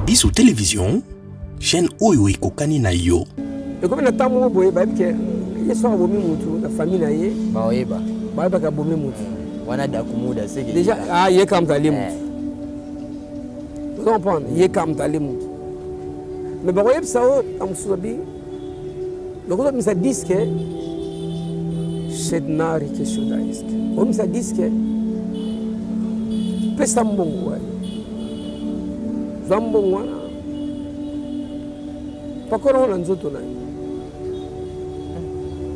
Biso Télévision, chaîne Oyo Ekokani na yo. Et comme on a tant de boy, il soit abomi mutu, la famille na ye. Baoyeba. Baoyeba ka abomi mutu. Wana dakumuda c'est déjà ah ye kam tali mutu. Vous comprenez? Ye kam tali mutu. Mais baoyeba ça am subi. Le gros ça disque Shednari ke shodaist. Comme ça disque pesa mbongo wa. Zambongo wana. Pakoro na nzoto na.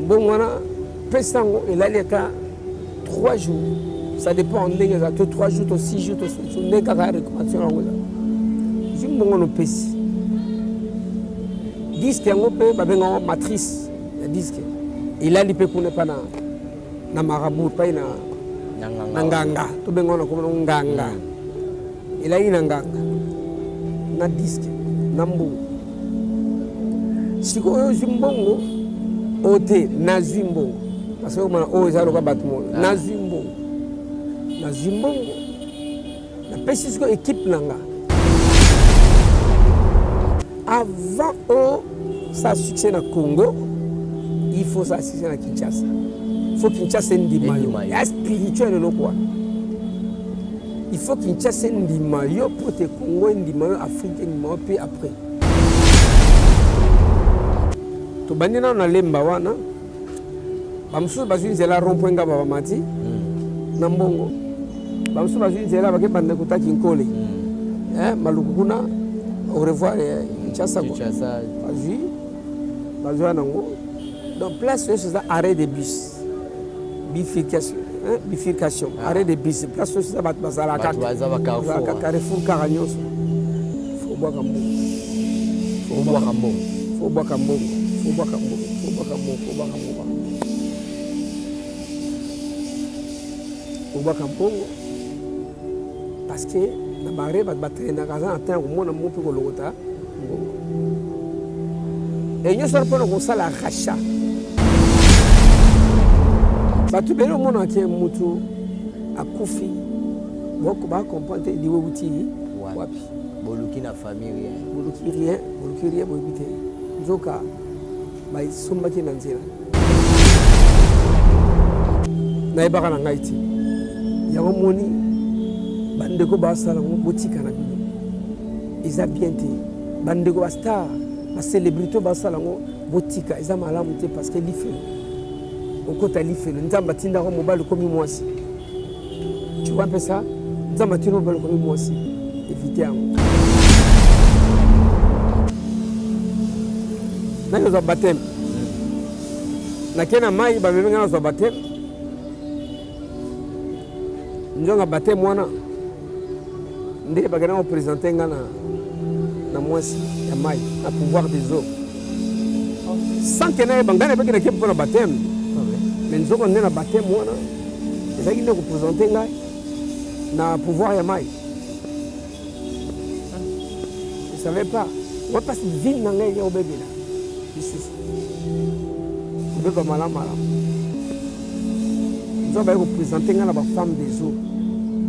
Mbongo wana pesa ngo elaleka 3 jours. Ça dépend de l'engagement. 3 jours, 6 jours, 7 jours. N'est qu'à la récupération. Si nous avons un PC, disque est une matrice. Disque. Il a l'IP pour ne pas na marabout, pas na nganga. Tout le monde a comme nganga. Il a une nganga. Na disque. Nambo. Si vous avez un zimbongo, ote na zimbongo. Parce que vous avez un bâtiment. Na zimbongo. Na zimbongo na pesi ko équipe nanga avant ça succès na Congo il faut ça succès na Kinshasa il faut Kinshasa ndimayo ya spirituel no quoi il faut Kinshasa ndimayo pour te Congo ndimayo Afrique ndimayo puis après to bandina na lemba wana bamsu bazwi nzela rond-point ngaba bamati na mbongo bamsu bazwi nzela bakebanda kutaki nkole malukuna au revoir Kinshasa bazwi nango donc place c'est ça arrêt de bus bifurcation arrêt de bus place c'est ça bazala Carrefour Caragnos faut boire kambo parce que la barre va battre na kaza atteindre au moins mon pour logota et nous sommes pas comme ça la rachat ba tu belo mon ake mutu akufi boko ba comprendre di wuti wapi boluki na famille boluki rien bobite nzoka ba somba ki na nzela na ibaka na ngaiti yango moni bandeko basala ngo botika na bino eza bien te bandeko ba star ba célébrité basala ngo botika eza malamu te parce que lifelo okota lifelo nzamba tinda ko mobali komi mwasi tu vois un peu ça nzamba tinda mobali komi mwasi éviter yango na yo za baptême na kena mai ba bebe ngana za baptême njonga baptême wana ndé bagana ko présenter ngana na mwasi ya mai na pouvoir des eaux sans que na bangana beke na kepo na baptême mais nzoko ndé na baptême wana ezaki ndé ko présenter ngai na pouvoir ya mai je savais pas moi parce que ville na ngai ya bébé là ici bébé malama nzoko ba ko présenter ngana ba femme des eaux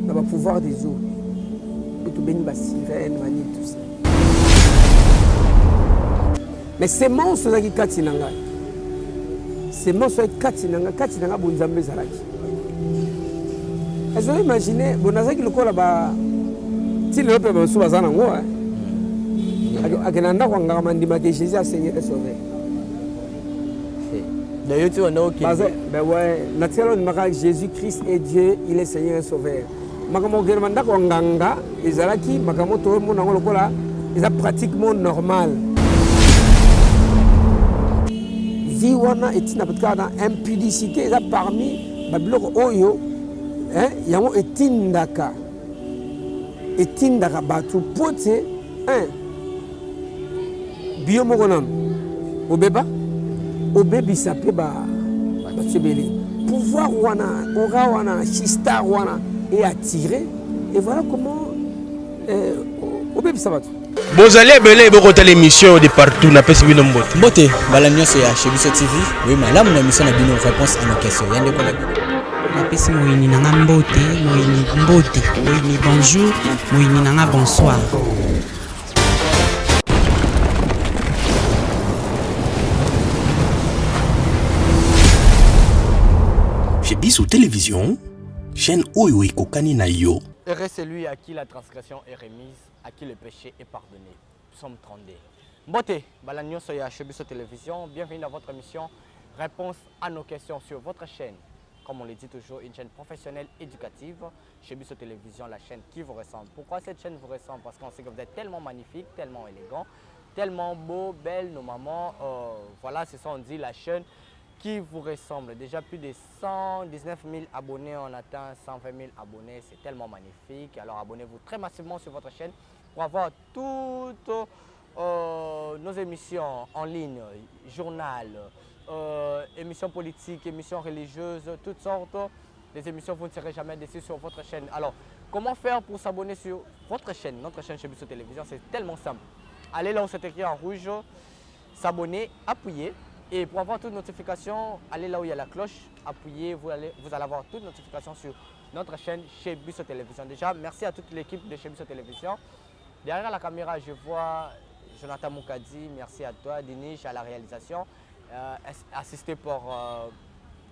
na ba pouvoir des eaux tout béni ba sirène mani tout ça mais ces monstres là qui katinanga ces monstres katinanga bonzambe zalaki est-ce que vous imaginez bonazaki lokola ba tili lope ba su bazana ngo akenanda kwa ngama ndima ke Jésus a Seigneur et Sauveur d'ailleurs tu on OK ben ouais naturellement Jésus Christ est Dieu il est Seigneur et Sauveur makamo germanda ko nganga ezalaki makamo to mo nango lokola eza pratiquement normal vie wana etina patkana impudicité eza parmi babiloko oyo yango etindaka bato pote bio moko nano obebisa mpe batebele pouvoir wana ora wana chistar wana et attiré et voilà comment obebisa bato Bozali ebele bokota l'émission de partout na pesi bino mbote bala nyonso ya chez Biso TV oui malamu na mission na bino réponse à nos questions yande ko na pesi moyini nanga mbote moyini bonjour moyini nanga bonsoir chez Bissou Télévision, chaîne oyo ekokani na yo. Heureux celui à qui la transgression est remise, à qui le péché est pardonné. Psaume 32. Mbote, Balagnon Soya chez Bissou Télévision, bienvenue dans votre émission Réponse à nos questions sur votre chaîne. Comme on le dit toujours, une chaîne professionnelle éducative chez Bissou Télévision, la chaîne qui vous ressemble. Pourquoi cette chaîne vous ressemble? Parce qu'on sait que vous êtes tellement magnifique, tellement élégant, tellement beau, belle, nos mamans. Voilà, c'est ça on dit, la chaîne qui vous ressemble. Déjà plus de 119 000 abonnés, on atteint 120 000 abonnés, c'est tellement magnifique. Alors abonnez-vous très massivement sur votre chaîne pour avoir toutes nos émissions en ligne, journal, émissions politiques, émissions religieuses, toutes sortes. Les émissions, vous ne serez jamais déçus sur votre chaîne. Alors, comment faire pour s'abonner sur votre chaîne, notre chaîne chez Bissou Télévision? C'est tellement simple. Allez là où c'est écrit en rouge, s'abonner, appuyez. Et pour avoir toutes notifications, allez là où il y a la cloche, appuyez, vous allez avoir toutes notifications sur notre chaîne chez Bissou Télévision. Déjà, merci à toute l'équipe de chez Bissou Télévision. Derrière la caméra, je vois Jonathan Moukadi, merci à toi, Dinish à la réalisation, assisté par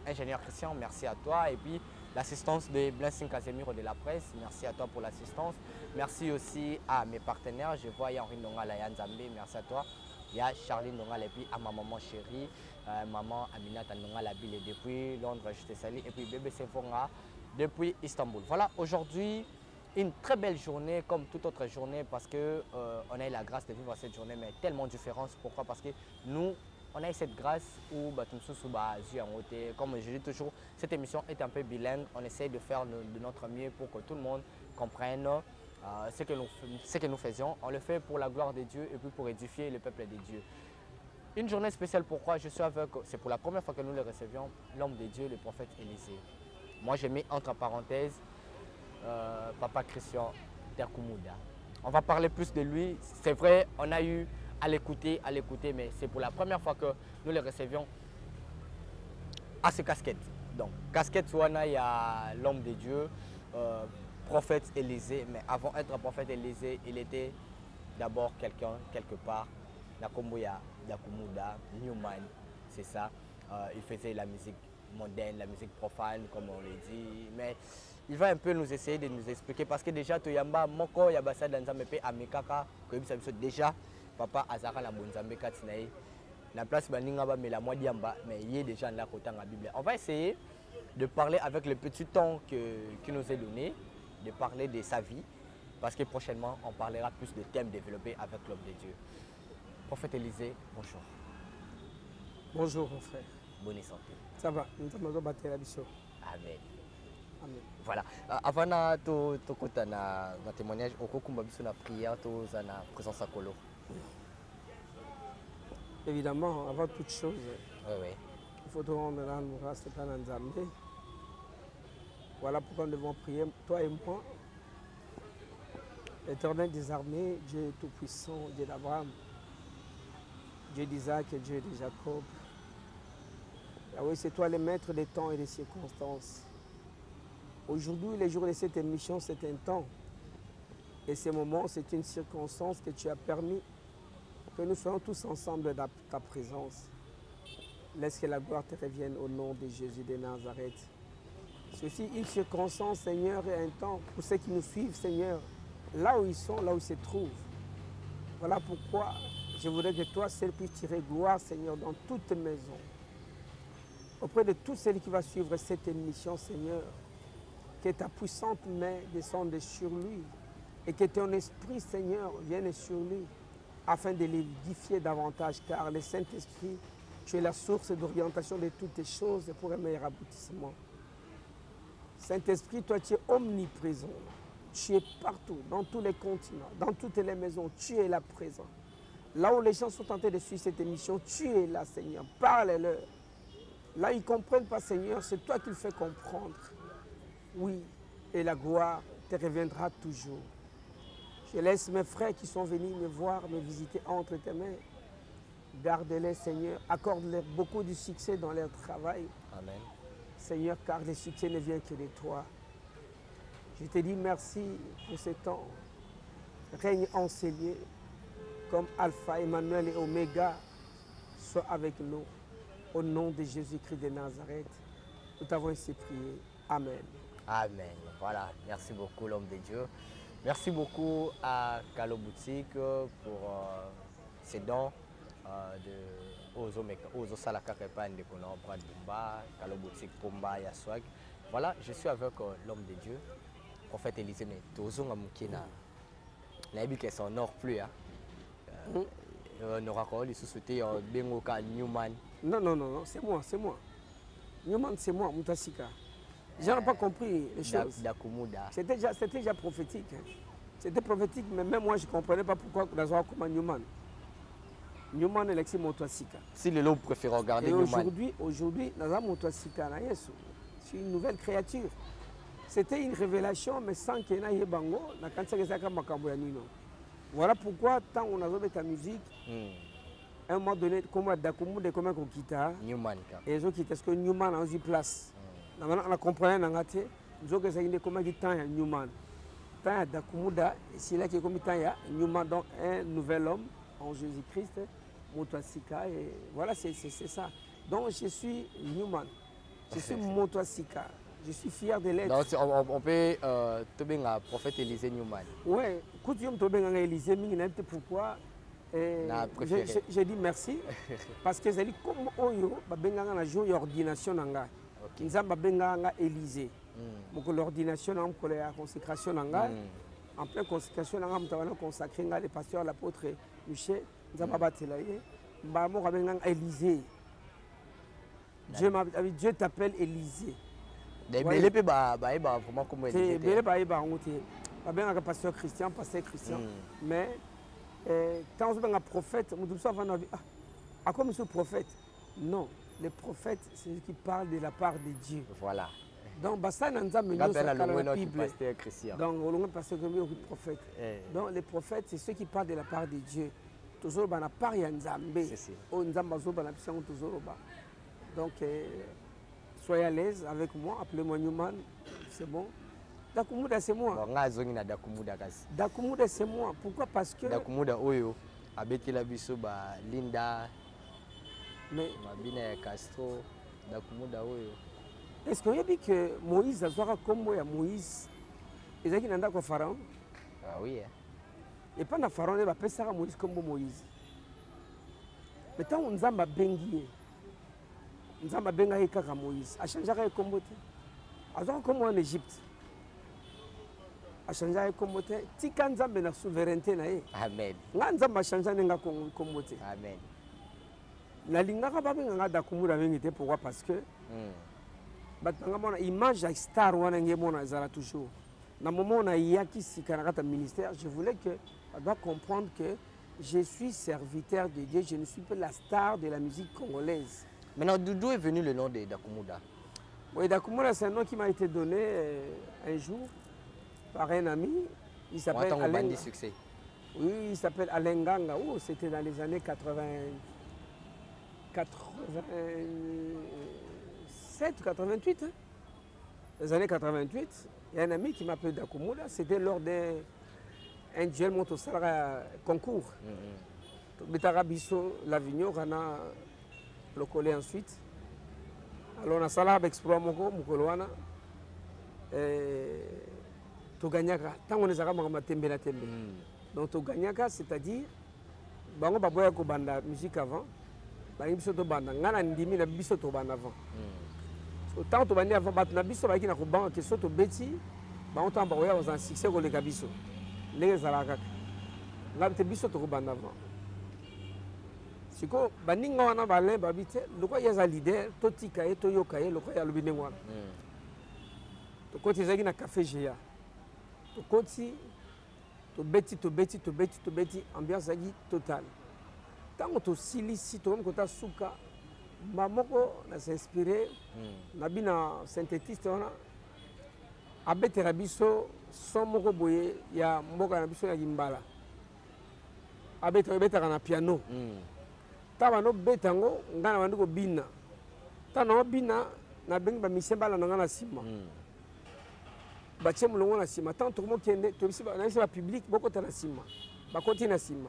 ingénieur Christian, merci à toi. Et puis l'assistance de Blessing Casemiro de la presse, merci à toi pour l'assistance. Merci aussi à mes partenaires, je vois Henri Ndonga Yann Zambé, merci à toi. Il y a Charline Ndonga et puis à ma maman chérie, maman Aminata Ndonga Labile depuis Londres, je te salue. Et puis bébé Sefonga depuis Istanbul. Voilà, aujourd'hui, une très belle journée comme toute autre journée parce qu'on a eu la grâce de vivre cette journée, mais tellement différente. Pourquoi? Parce que nous, on a eu cette grâce où, comme je dis toujours, cette émission est un peu bilingue. On essaie de faire de notre mieux pour que tout le monde comprenne ce que nous faisions. On le fait pour la gloire de Dieu et puis pour édifier le peuple de Dieu. Une journée spéciale, pourquoi? Je suis avec, c'est pour la première fois que nous le recevions, l'homme de Dieu, le prophète Élisée. Moi, j'ai mis entre parenthèses Papa Christian Terkumuda. On va parler plus de lui. C'est vrai, on a eu à l'écouter, mais c'est pour la première fois que nous le recevions à ce casquette. Donc, casquette, il y a l'homme de Dieu, prophète Élisée, mais avant d'être prophète Élisée, il était d'abord quelqu'un, quelque part, Nakomboya, Terkumuda, Newman, c'est ça. Il faisait la musique moderne, la musique profane, comme on le dit, mais il va un peu nous essayer de nous expliquer parce que déjà, Toyamba, Moko, Yabasa, Danzamepe, Amikaka, déjà, Papa Azara, la Bonzambe, Katinaï, la place Baningaba, mais la moitié mais il est déjà là côté la Bible. On va essayer de parler avec le petit temps qu'il nous est donné, de parler de sa vie, parce que prochainement, on parlera plus de thèmes développés avec l'homme de Dieu. Prophète Élisée, bonjour. Bonjour mon frère. Bonne santé. Ça va, nous sommes battre la mission. Amen. Amen. Voilà. Avant de témoignage, au cours de la prière, de la présence à Kolo. Évidemment, avant toute chose, Oui. il faut rendre grâce à Nzambe. Voilà pourquoi nous devons prier, toi et moi. Éternel des armées, Dieu tout-puissant, Dieu d'Abraham, Dieu d'Isaac et Dieu de Jacob. Yahweh, c'est toi le maître des temps et des circonstances. Aujourd'hui, le jour de cette émission, c'est un temps. Et ce moment, c'est une circonstance que tu as permis que nous soyons tous ensemble dans ta présence. Laisse que la gloire te revienne au nom de Jésus de Nazareth. C'est aussi une circonstance, Seigneur, et un temps pour ceux qui nous suivent, Seigneur, là où ils sont, là où ils se trouvent. Voilà pourquoi je voudrais que toi, seul, puisses tirer gloire, Seigneur, dans toute maison. Auprès de tous ceux qui vont suivre cette émission, Seigneur, que ta puissante main descende sur lui et que ton esprit, Seigneur, vienne sur lui afin de l'édifier davantage, car le Saint-Esprit, tu es la source d'orientation de toutes les choses pour un meilleur aboutissement. Saint-Esprit, toi, tu es omniprésent. Tu es partout, dans tous les continents, dans toutes les maisons, tu es là présent. Là où les gens sont tentés de suivre cette émission, tu es là, Seigneur. Parle-leur. Là, ils ne comprennent pas, Seigneur, c'est toi qui le fais comprendre. Oui, et la gloire te reviendra toujours. Je laisse mes frères qui sont venus me voir, me visiter entre tes mains. Garde-les, Seigneur. Accorde-leur beaucoup de succès dans leur travail. Amen. Seigneur, car le succès ne vient que de toi. Je te dis merci pour ce temps. Règne enseigné comme Alpha, Emmanuel et Oméga. Sois avec nous. Au nom de Jésus-Christ de Nazareth. Nous t'avons ainsi prié. Amen. Amen. Voilà, merci beaucoup l'homme de Dieu. Merci beaucoup à Kalo Boutique pour ces dons de Ozo Salaka Kepan de Kono Brad Bumba, Kalo Boutique Pumba Yaswag. Voilà, je suis avec l'homme de Dieu, prophète Élisée, mais Tozo Ngamukina. Naïbi que son or plus. On aura encore les sous-soutés Bengoka Newman. Non, c'est moi. Newman, c'est moi, Moutasika. Je n'ai pas compris les choses. C'était déjà prophétique. Hein. C'était prophétique, mais même moi, je ne comprenais pas pourquoi Nazwa comme Newman. Newman est l'excès Moutasika. Si les loups préfèrent regarder Newman. Aujourd'hui, Nazwa Moutasika, c'est une nouvelle créature. C'était une révélation, mais sans qu'il y ait bango, voilà pourquoi, tant on a joué ta musique, à un moment donné, comme Dakumu, de comme un guitare, Newman. Et les autres qui parce que Newman a eu place. On a compris, on a dit, nous avons dit comment il y a Newman. Tant il Dakumuda, c'est là qu'il y a comme il y a Newman, donc un nouvel homme en Jésus-Christ, Motosika, et voilà, c'est ça. Donc je suis Newman, je suis Motosika. Je suis fier de l'être. Donc on peut te bien un prophète Élisée Newman. Oui, quand tu me bien Élisée, pourquoi j'ai dit merci parce que j'ai dit comme Oyo, je suis joué ordination. Je suis Élisée. Donc l'ordination, la consécration. En pleine consécration, je suis consacré le pasteur, l'apôtre Michel. Je suis Élisée. Dieu t'appelle Élisée. Belé pe ba vraiment comme Élisée. Belé ba pasteur Christian, mais quand on est un prophète, on dit ah comme ce prophète. Non, les prophètes c'est ceux qui parlent de la part de Dieu. Voilà. Donc basta nanza menyo ça la Bible. Donc on pasteur prophète. Donc les prophètes c'est ceux qui parlent de la part de Dieu. Toujours bana part ya Nzambe. O Nzamba zo bana bisango toujours ba. Donc soyez à l'aise avec moi, appelez-moi Newman, c'est bon. Dakumuda, c'est moi. Dakumuda, c'est moi. Pourquoi? Parce que. Dakumuda, Oyo, Abeti Labiso, Linda, mais. Mabina Castro, Dakumuda, Oyo. Est-ce qu'on a dit que Moïse a joué comme Moïse? Et c'est qui n'a pas Pharaon? Ah oui. Et pas dans Pharaon, il va passer à Moïse comme Moïse. Mais tant on a bengi. Nzamba benga kaka Moïse a changé comme côté azon comme en Égypte a changé comme côté tika nzambe na souveraineté na ye amen nga nzamba changé nga comme côté amen na lingaka ba benga nga Dakumura bengi pourquoi parce que batanga mona image ya star wana ngemona zara toujours na moment na yaki sikana kata ministère je voulais que on doit comprendre que je suis serviteur de Dieu, je ne suis pas la star de la musique congolaise. Maintenant, d'où est venu le nom de Dakumuda? Oui, Dakumuda, c'est un nom qui m'a été donné un jour par un ami. Il s'appelle Alain. Succès. Oui, il s'appelle Alain Ganga. Oh, c'était dans les années 87, 88. Hein? Les années 88, il y a un ami qui m'appelle Dakumuda. C'était lors d'un duel Montosara concours. Betarabiso, l'Avignon, Rana. Le coller ensuite. Alors on a salé avec exploit Mukoloana. Toganyaka. Tant on est à Tembe. Donc Toganyaka, c'est-à-dire, bango baboya ko banda musique avant. Bangi biso to banda. Ngana ndimi na biso to banda avant. Autant to banda avant bat na biso ba ki na ko banga ke so to beti. Bango to baboya aux en succès ko le kabiso. Les zalaka. Ngabte biso to ko banda avant. Siko baninga wana balin babite loko yaza leader totika ye toyoka ye loko ya lobine wana to koti zaki na café Géa to koti to beti ambiance zaki totale tango to silisi to kota suka mamoko na s'inspirer na bina synthétiste wana abetera biso son moko boye ya mboka na biso ya Gimbala abetera na piano Taba no betango ngana bandu ko bina. Tano bina na bengi ba misembala na ngana sima. Ba chemulongo na sima. Tanto ko kende to bisi ba na bisi ba public boko ta na sima. Ba konti na sima.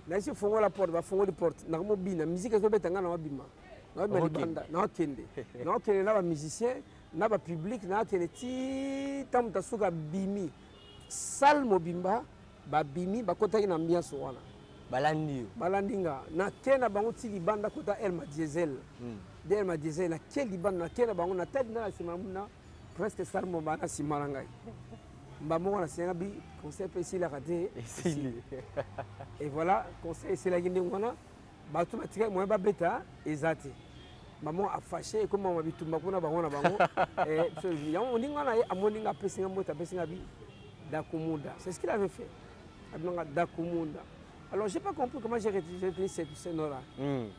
Na bisi fongo la porte ba fongo di porte. Na mo bina musique zo betanga na bima. Na bima banda na kende. Na kende na ba musicien na ba public na kene ti tam tasuka bimi sal mobimba ba bimi ba kota ina ambiance wana balandinga na kena bango ti libanda kota Elma Diesel de Elma Diesel na ke libanda na kena bango na tête na simamuna presque sal mo bana simaranga mbamo na senga bi conseil ici la raté et voilà conseil c'est la guinde ngona ba tu matika mo ba beta ezati maman a fâché comme on habitu makuna bango na bango et on dit ngana amoninga pesinga mota pesinga bi dakumuda c'est ce qu'il avait fait abnanga dakumuda. Alors j'ai pas compris comment j'ai retenu ce nom-là. Il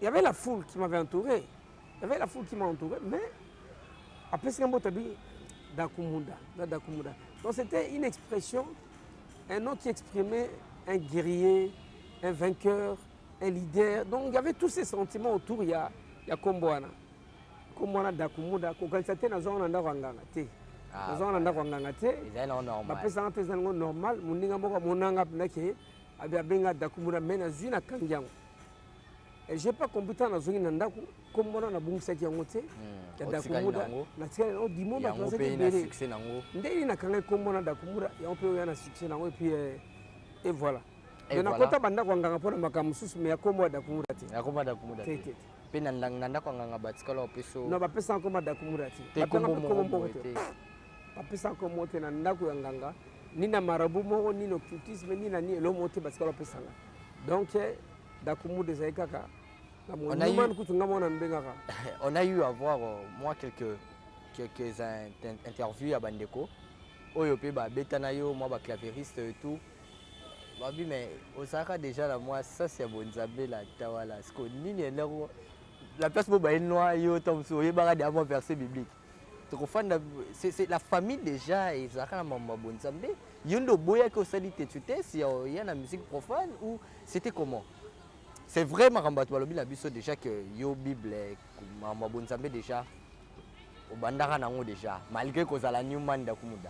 y avait la foule qui m'avait entouré, mais après c'est un mot tabi dakumuda. Donc c'était une expression, un nom qui exprimait un guerrier, un vainqueur, un leader. Donc il y avait tous ces sentiments autour. Il y a Komboana dakumuda. Quand c'était dans zone andawanganga te. Dans zone andawanganga te. C'est normal. Après ça c'est normal. Muninga moko monanga nake abiabenga dakumuda mena zina kangiango. Et j'ai pas compris dans zone nandaku kombona na bungisa kiango te. Ya dakumuda na tia no dimo ba ça c'est un succès nango. Ndeli na kanga kombona dakumuda ya on peut y a un succès nango et voilà. Et na kota banda kwanganga pona makamususu me yakomwa dakumuda te. Yakomwa dakumuda te. Pe nanda kwanganga batikala opeso. No ba pesa nkoma dakumuda te. Te kombo te. Ba pesa nkoma te na ndako ya nganga ni na marabu moko ni no occultisme ni na ni elomo te batikala opesa nga. Donc dakumuda za kaka. On a eu à voir moi quelques interviews à Bandeko. Oyope ba betanayo moi ba clavieriste et tout. Babi mais Osaka déjà là moi ça c'est Bonzambe la tawala parce que nini la place boba noir yo tomso ye bara d'avant verset biblique. C'est la famille déjà et Osaka na mama Bonzambe. Yondo boya que ça dit tu t'es si il y a la musique profane ou c'était comment? C'est vrai Maramba Balobi la biso déjà que yo Bible mama Bonzambe déjà au bandara nango déjà malgré que ça la Newman da kumuda.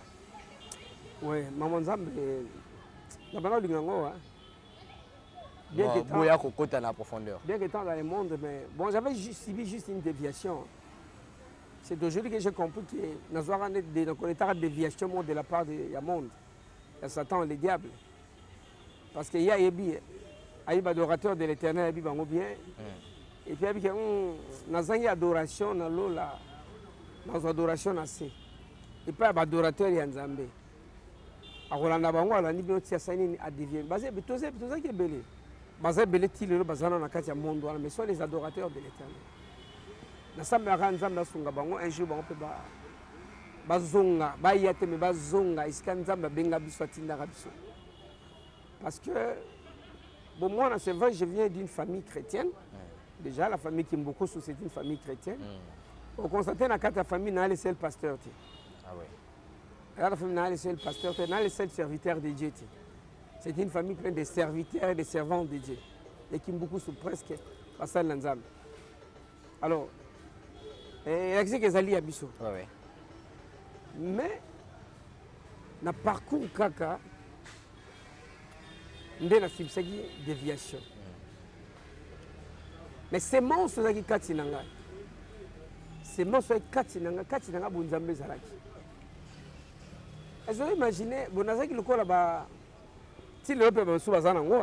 Ouais, maman Nzambe bien qu'étant dans le monde, mais bon, j'avais subi juste une déviation. C'est d'aujourd'hui que j'ai compris que nous avons une déviation de la part du monde, de Satan, le diable. Parce qu'il y a des adorateurs de l'éternel, bien. Et puis il y a une adoration dans l'eau, dans l'adoration assez. Et puis il y a des adorateurs de Nzambe. Akolanda bango ala ni bino tia sani a dévier basé bitoze ki belé basé belé tilelo bazana na kati ya monde wana mais sont les adorateurs de l'éternel na samba ka nzamba sunga bango un jour bango pe bazonga ba yate me bazonga iska nzamba benga biso tinda biso parce que bon moi c'est vrai je viens d'une famille chrétienne déjà la famille qui beaucoup c'est une famille chrétienne on constate na kati ya famille na le seul pasteur ti ah ouais. La famille n'a le pasteur, n'a le seul serviteur de Dieu. C'est une famille pleine de serviteurs et de servants de Dieu. Et qui beaucoup sont presque passés dans l'ensemble. Alors, il y a des alliés à Bissau. Mais, dans le parcours Kaka, il y a une déviation. Mais ces monstres qui sont là, ces monstres qui sont là, ils sont là. Est-ce que vous imaginez, vous avez dit que là-bas, si le peuple est sous la zanango,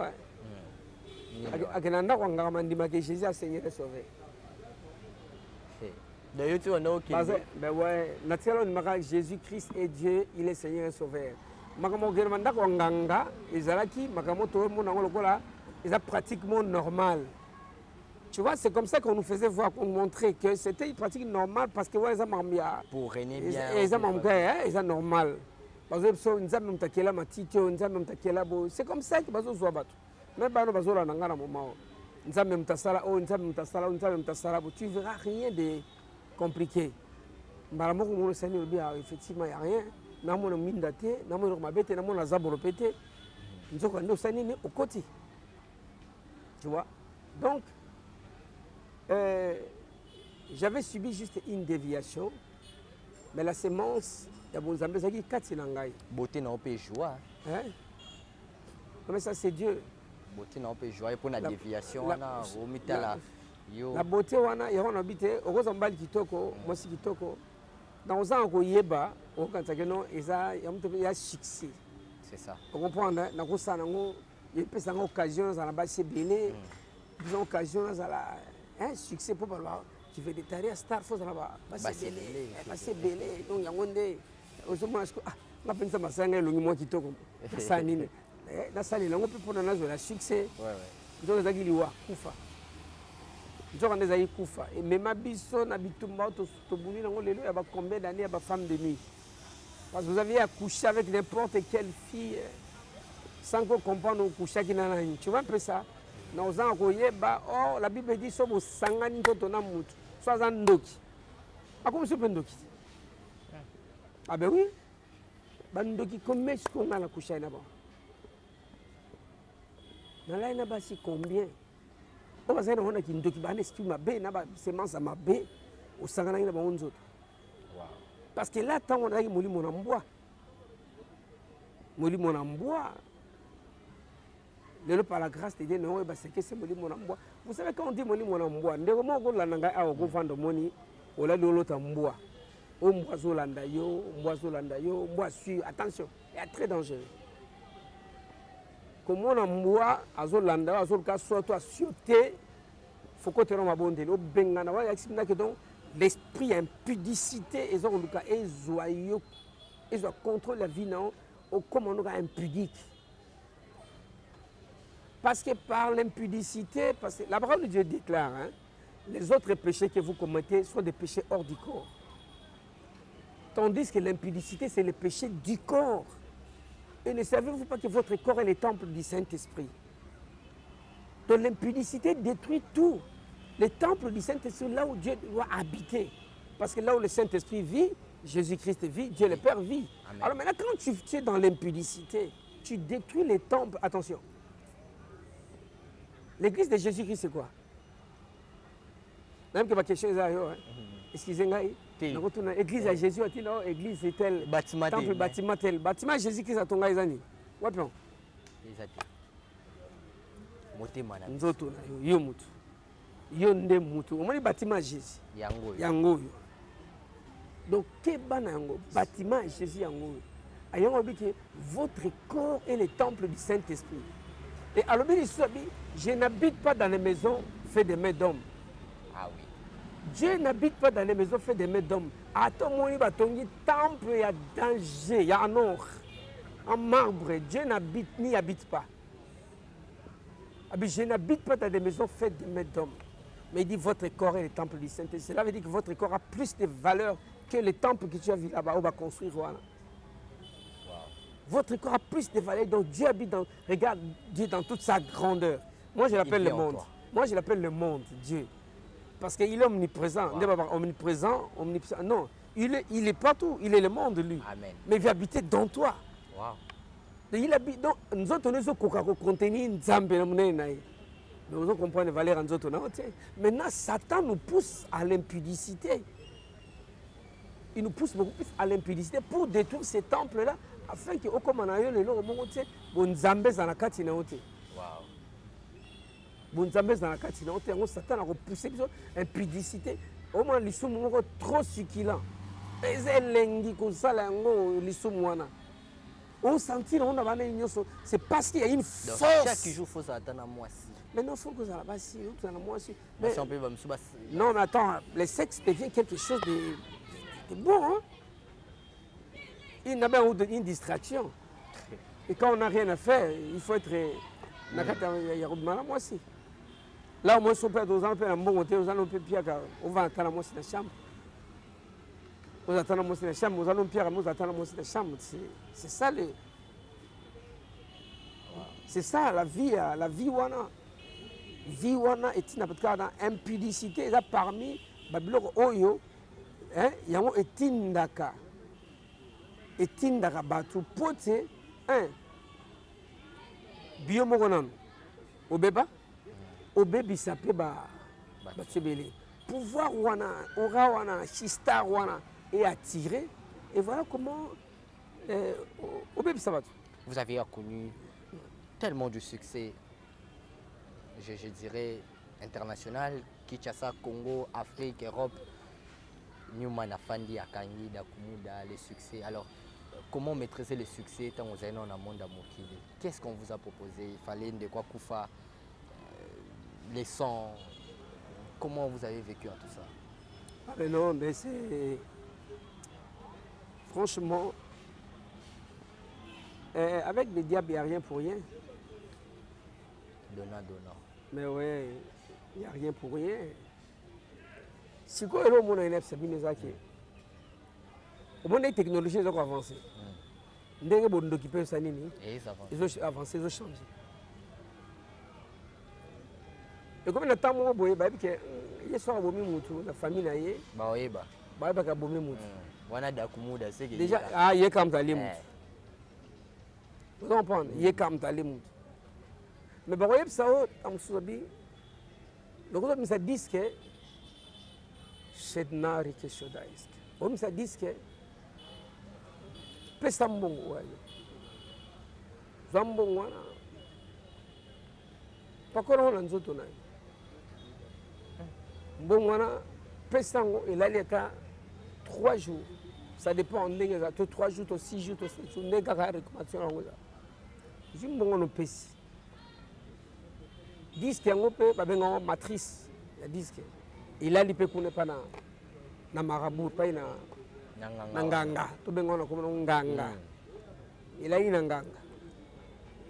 Jésus a Seigneur et sauvé. D'ailleurs, tu vois, ben ouais, naturellement, Jésus-Christ est Dieu, il est Seigneur et Sauveur. C'est pratiquement normal. Tu vois, c'est comme ça qu'on nous faisait voir, qu'on nous montrait que c'était une pratique normale parce que ouais, pour régner bien. C'est normal. C'est comme ça que bazo zoa bato. Mais bano bazo la nangana moment. Nzambe mtasala o nzambe mtasala tu verras rien de compliqué. Mbala moko mo sani bien effectivement il y a rien. Na mo minda te, na mo mabete, na mo na zaboro pété. Nzoko ndo sani ni okoti. Tu vois? Donc j'avais subi juste une déviation. Mais la sémence il y a Bonzambe qui kati nangai. Beauté n'a pas joie. Hein? Mais ça c'est Dieu. Beauté n'a pas joie pour la déviation là au mitala. Yo. La beauté wana yango na bité okoza mbali kitoko mwasi kitoko dans ozanga koyeba okanisa non eza ya mutu ya succès. C'est ça. Vous comprenez? Na kosala nango epesa nga occasion za na basi belé ils ont occasion za la un succès pour parler tu veux détailler star faut za na basi belé donc yango nde ozomona siko ah nga pensa masanga elongi mwa kitoko na nini na sali nango pe pona nazo la succès Ouais. nzoka ezaki liwa kufa nzoka nde ezali kufa emema biso na bitumba tobuni nango lelo ya combien d'années ya femme de nuit parce que vous aviez accouché avec n'importe quelle fille sans qu'on comprenne au coucher qui n'a rien. Tu vois un peu ça? Nous avons koyeba oh la Bible dit sobo sangani ntoto na mutu soit un ndoki. Ah comment c'est pas ndoki? Ah ben oui. Bandoki combien est-ce qu'on a la coucher là-bas? Dans là il a si combien? On va dire on a qui ndoki ba esprit ma bé na ba semence ma bé au sangana ina ba onzo. Parce que là, tant on a eu molimo na mboa. Molimo na mboa. Lelo par la grâce de Dieu, non, c'est que c'est molimo na mboa. Vous savez quand on dit molimo na mboa, ndeko moko la nanga a ko vendre moni, ola lolo ta mboa. O mboa zolanda yo, mboa su, attention, c'est très dangereux. Comment na mboa azolanda, azolka soit toi sûreté, faut que tu rends ma bonne o bengana wa explique que donc l'esprit impudicité et joyeux et contrôle la vie non au comment on est impudique parce que par l'impudicité parce que la parole de Dieu déclare hein, les autres péchés que vous commettez sont des péchés hors du corps tandis que l'impudicité c'est le péché du corps et ne savez-vous pas que votre corps est le temple du Saint-Esprit donc l'impudicité détruit tout. Le temple du Saint-Esprit, là où Dieu doit habiter. Parce que là où le Saint-Esprit vit, Jésus-Christ vit, Dieu le Père vit. Amen. Alors maintenant, quand tu es dans l'impudicité, tu détruis les temples. Attention. L'église de Jésus-Christ, c'est quoi? Même que ma question est là. Excusez-moi. L'église de Jésus, l'église est telle. Bâtiment temple, bâtiment tel. Bâtiment Jésus-Christ, à ton gars, ils what non? Nzoto na yo mutu. Yo nde mutu. Omoni bâtiment Jésus. Yango yo. Donc keba na yango bâtiment Jésus yango. Ayongo bi que votre corps est le temple du Saint-Esprit. Et alors je n'habite pas dans les maisons faites de mains d'hommes. Ah oui. Dieu n'habite pas dans les maisons faites de mains d'hommes. Attends moni batongi temple ya danger, ya en or, en marbre. Dieu n'habite ni habite pas. Je n'habite pas dans des maisons faites de mains d'hommes. Mais il dit votre corps est le temple du Saint-Esprit. Cela veut dire que votre corps a plus de valeur que le temple que tu as vu là-bas, où on va construire. Voilà. Wow. Votre corps a plus de valeur. Donc Dieu habite dans. Regarde Dieu dans toute sa grandeur. Moi je l'appelle le monde. Moi je l'appelle le monde, Dieu. Parce qu'il est omniprésent. Wow. Omniprésent. Non, il est partout. Il est le monde, lui. Amen. Mais il vient habiter dans toi. Wow. Il habite donc nous autres nous sommes contenir Nzambe na munene na ye. Mais vous comprenez les valeurs en autres na ote. Maintenant Satan nous pousse à l'impudicité. Il nous pousse beaucoup plus à l'impudicité pour détruire ces temples là afin que au comme na yo lelo mo ote bon Nzambe za na kati na ote. Wow. Bon Nzambe za na kati na ote ngo Satan a repoussé biso impudicité. Au moins lisumu moko trop succulent. Ezelengi ko sala ngo lisumu wana. On sentit on a c'est parce qu'il y a une force. Chaque jour faut s'attendre à moi aussi. Mais non, il faut que ça va si, moi aussi. Mais non, mais attends, le sexe devient quelque chose de bon. Hein? Il n'a pas une distraction. Et quand on n'a rien à faire, il faut être. Moi aussi. Là, au moins, si on peut être un bon côté, on va attendre moi aussi dans la chambre. Nous attendons moi aussi dans la chambre, nous allons pierre, nous attendons moi aussi dans la chambre. C'est ça le. C'est ça la vie wana. Vie wana est une impudicité là parmi Babylone oyo hein yango etindaka batu pote hein bio moko nanu obeba obebisa pe ba tsebele pouvoir wana aura wana star wana et attirer et voilà comment obebisa batu. Vous avez connu tellement de succès, je dirais international, Kinshasa, Congo, Afrique, Europe. Newman Afandi, Akangi, Dakumuda, les succès. Alors, comment maîtriser le succès tant vous êtes dans le monde Mokili? Qu'est-ce qu'on vous a proposé? Il fallait de quoi Koufa, les sons. Comment vous avez vécu à tout ça? Ah mais non, mais c'est... Franchement, avec les diables, il n'y a rien pour rien. Donnant, donnant. Mais ouais, il n'y a rien pour rien. Si quoi est-ce qu'on a une technologie, on a une technologie qui a avancé. Ils ont occupé ça, ils ont avancé, ils ont changé. Et comme on a tant de gens, il y a la famille, déjà, il y a comme ça, vous comprenez, il y a comme ça. Mais vous voyez, ça, le disque, c'est nari que shodaïsk. Om ça dit que pesambongo wayo. Zambongo wana. Pakoro na nzoto na. Mbongo wana pesango elaleka 3 jours. Ça dépend en ndenge za 3 jours, 6 jours, 7 jours ndenge ka réclamation yango za. Zimbongo no pesi. Disque yango pe babenga matrice ya disque. Il a lipé pour ne pas na marabout, pas na nganga. Tout bien on a comme nganga. Il a une nganga.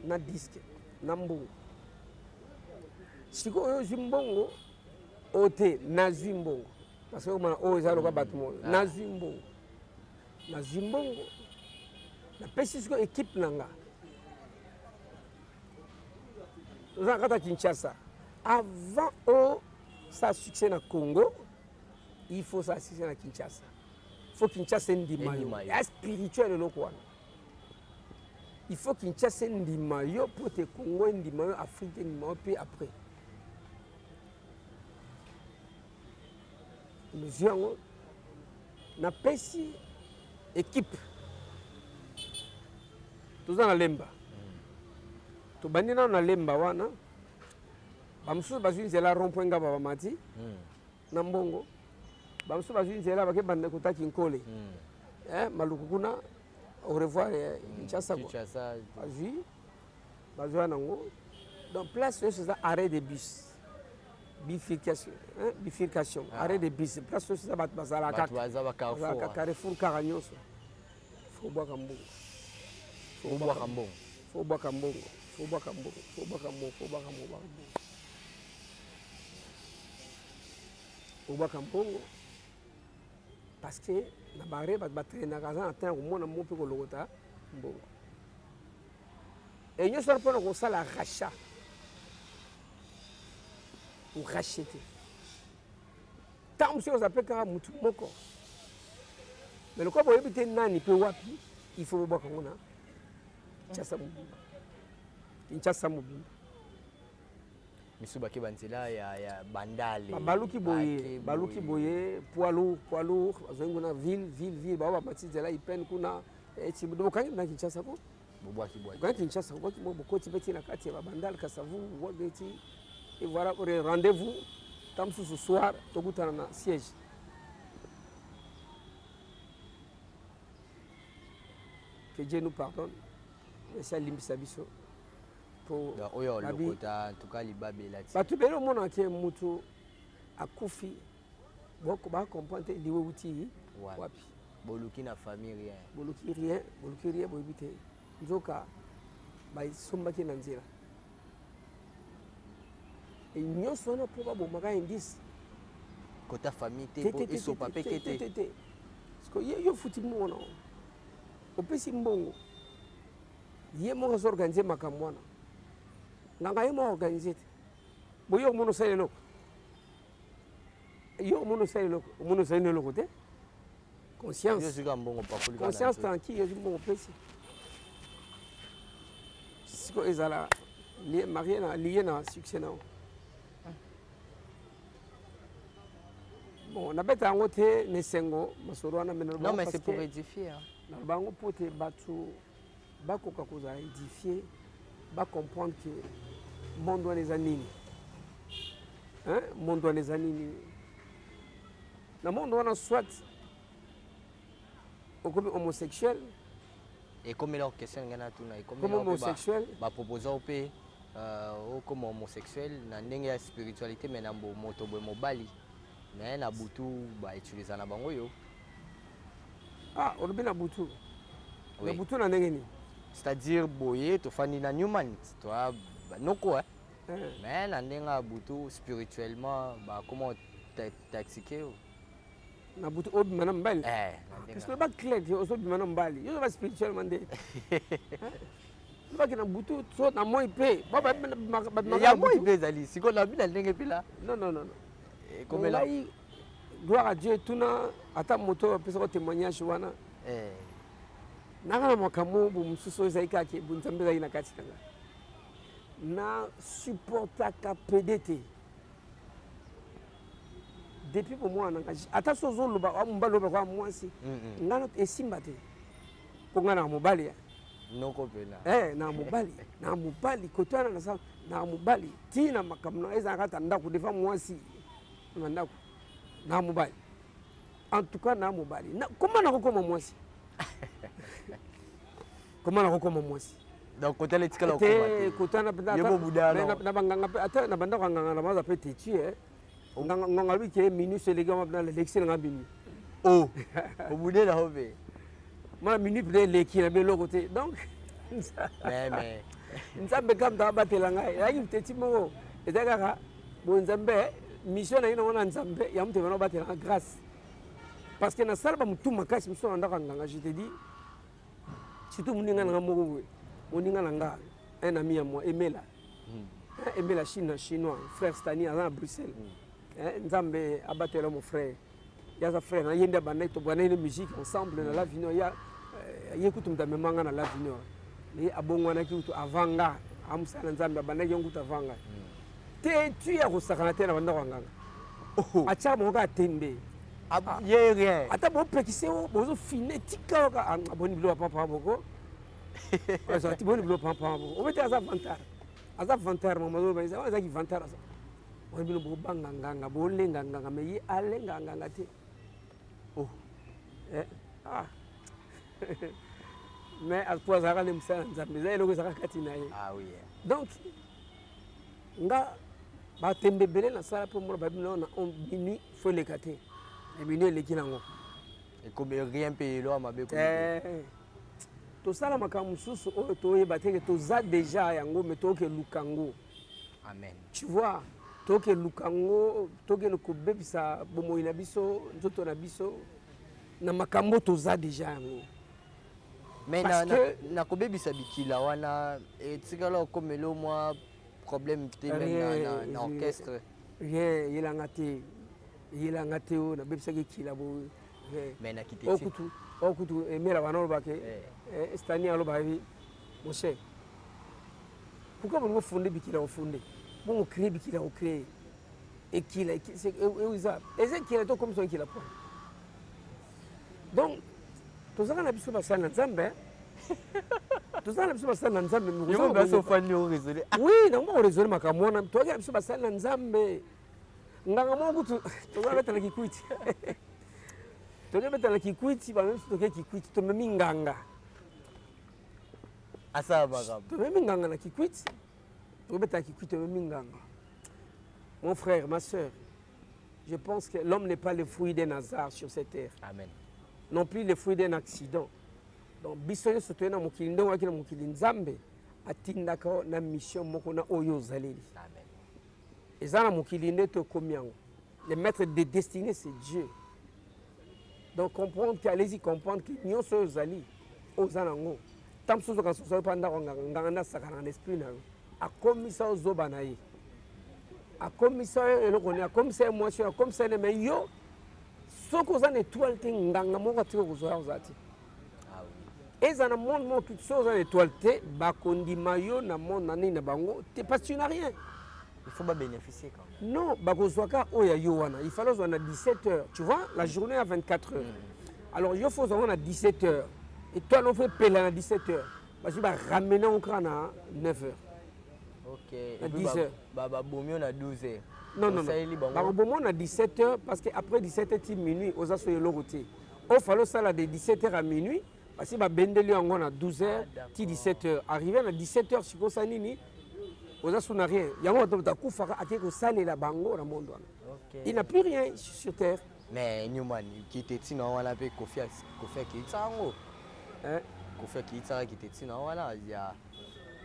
Na disque, na mbongo. Si ko zimbongo, ote na zimbongo. Parce que on a ezalo ka batmo. Na zimbongo. Na zimbongo. Na pesi ko équipe nanga. Nous avons à Kinshasa. Avant ça succès na Congo, il faut ça succès na Kinshasa. Il faut Kinshasa ndimayo. Ya spirituel lokwa. Il faut Kinshasa ndimayo pour te Congo ndimayo, Afrique ndimayo puis après. Nous avons na pesi équipe. Tous dans la lemba. To bandina na lemba wana. Bamsu bazwi nzela rond-point ngaba bamati na mbongo bamsu bazwi nzela bake bande kutaki nkole maluku kuna au revoir Kinshasa bazwi nango donc place c'est ça arrêt de bus bifurcation arrêt de bus place c'est ça bazala kaka Carrefour Karanyoso faut boire mbongo Obaka mbongo parce que na barre ba traîner kaza atteint au monde mon peu ko logota mbongo et nous sommes pas ko sala rachat ou racheter tant monsieur vous appelle ka mutu moko mais le quoi boye bité nani pe wapi il faut boka ngona Kinshasa mobimba Misuba Kebanzela ya bandale baluki boye poids lourd azongo na ville baba matizela ipene kuna etibudo kangi na Kinshasa ko bobwaki quand Kinshasa ko bokoti beti na kati ya bandale kasavu wageti et voilà pour rendez-vous tamsu ce soir tokutana na siège que Dieu nous pardonne et ça limbisa biso oyo lokota tuka libabela ti batu belo mona ke mutu akufi boko ba comprendre liwe uti wapi boluki na famille boluki rien boyibite nzoka ba somba ke na nzela et nyoso na po ba bomaka indice kota famille te po eso papekete parce que yo futi mona opesi mbongo ye mo organiser makamwana nanga ye mo organiser boyo mono sale loko yo mono sale loko te conscience tranquille yo mbongo pesi siko ezala lié na succès na bon na beta yango te nesengo masoro wana mena non mais c'est pour édifier na bango pote batu bakoka koza édifier ba comprendre que monde wana eza nini hein monde wana eza nini na monde wana soit okomi homosexuel Et comme leur question ngana tuna et comme Comme homosexuel. ba proposer au pays comme homosexuel na ndenge ya spiritualité mais na moto boy mobali mais na butu ba utiliser na bango yo. Ah, olobi na butu. Oui. Na butu na ndenge ni. C'est-à-dire boye to fani na human toi noko hein. Eh. Mais na ndenge ya butu spirituellement ba comment t'expliquer Na butu obi mana mbali. na Parce que ba clair yo so bi mana mbali. Yo ba spirituellement de. Ba ki na butu so na moi pe. Ba ya moi bezali siko na bila ndenge pila. Non non non. Comme là. Gloire à Dieu tuna ata moto pesa ko témoignage wana. Nanga na makambo bu mususu ezaika ke bu nzambe za ina kati tanga. Na supporta ka PDT. Depuis pour moi ata sozo loba mbalo ba kwa mwasi. Ngana esimba te. Ko ngana mobali ya. Noko pena. Na mobali kotana na sa na mobali tina makamno eza kata ndako defa mwasi. Ndako na mobali. En tout cas na mobali. Comment na kokoma mwasi? Comment na kokoma mwasi? Donc côté l'étiquette là kotana penda na banganga ata na banda kanganga na baza pete tu nganga lui qui est minus les gars dans l'élection nga bini. Oh. Au bout de la hobe. Moi minute de l'équipe na belo côté. Donc mais nzambe kam da batela ngai. Ya yiteti mo ezaka bo nzambe mission na ina nzambe ya mtu bana batela grâce. Parce que na salba mutu makasi muso ndaka nganga je te dis surtout muninga na moko muninga na nga un ami à moi Emela. Emela chinois frère Stani à Bruxelles. Nzambe abatela mon frère. Ya sa frère na yenda bana to bana une musique ensemble na la vino ya yekutu mtamemanga na la vino. Ni abongwana kitu avanga amsana nzambe bana yonguta avanga. Te tu ya ko sakana te na banda nganga. Acha mo ka tembe. Yé rien. Ata bo pekise o bozo fine tika ka aboni bilo papa boko. Asa ti boni bilo papa boko. O bete asa vantar. Asa vantar mama zo baisa asa ki vantar asa. Boni bilo bo banga nganga bo lenga nganga me yi alenga nganga te. Oh. Mais à quoi ça rend ça nzambe za eloko za kati na ye. Ah oui. Donc nga ba tembe belé na sala pour moi ba bino na on minuit faut les cater. Et minuit les kinango. Et comme rien payé là ma be ko. To sala makamu susu o to yeba te que to za déjà yango mais to ke lukango. Amen. Tu vois, to ke lukango, to ke no kobebisa bomo ina biso, nzoto na biso na makambo to za déjà yango. Mais na kobebisa bikila wana etikala comme le moi problème te même na orchestre. Rien, il a ngate o na bebisa ke kila bo. Mais na kiteti. Okutu emela bana lobake Stani aloba hivi mon cher. Pourquoi vous fondez bikila fondé? Bon créer bikila au créer. Et kila c'est ça. Et c'est kila to comme ça kila pas. Donc tout ça na biso basana nzambe. Tout ça na biso basana nzambe. Yo ba so fani o résoudre. Oui, na mo résoudre makamona. To ga biso basana nzambe. Nganga mo kutu to ga betala kikwiti. To ga betala kikwiti ba même to ga kikwiti to memi nganga. Asa bagam. To memi nganga na kikwiti. To ga betala kikwiti to memi nganga. Mon frère, ma soeur, je pense que l'homme n'est pas le fruit d'un hasard sur cette terre. Amen. Non plus le fruit d'un accident. Donc, bisoye soto na mokili ndo wakina mokili nzambe atindaka na mission moko na oyo zaleli. Amen. Ezana mokili ndeto komiango. Le maître de destinée c'est Dieu. Donc comprendre qu'allez-y comprendre que nyonso oyo zali ozana ngo. Tam soso kan soso panda nganga na sakana na esprit na. Akomisa ozoba na ye. Akomisa eloko ni akomisa émotion akomisa ne mais yo soko ozana étoile te nganga moko atiko kozoya ozati. Et dans le monde, moi, toutes choses en étoile, bakondima yo na monde nani na bango, parce que tu n'as rien. Il faut pas bénéficier quand même. Non, bakozwaka oya yo wana. Il fallait qu'on a 17 heures. Tu vois, la journée à 24 heures. Alors, il faut qu'on a 17 heures. Et toi, on fait peler à 17 heures. Parce que ramener au crâne à 9 heures. Ok. À 10 heures. Bah, bon mieux, on a 12 heures. Non, non, non. Bon, on a 17h parce qu'après 17h, minuit, aux assos de l'oroté. Il fallait ça de 17h à minuit. Parce que Bendeli on a 12h, 17h. Arrivé à 17h, si vous savez, aux assos n'a rien. Il y a un autre coup, il la bango dans le monde. Il n'a plus rien sur terre. Mais Newman, qui était ici, on a appelé Kofi qui est ça. Kofi qui est ça, qui était ici, voilà. Il y a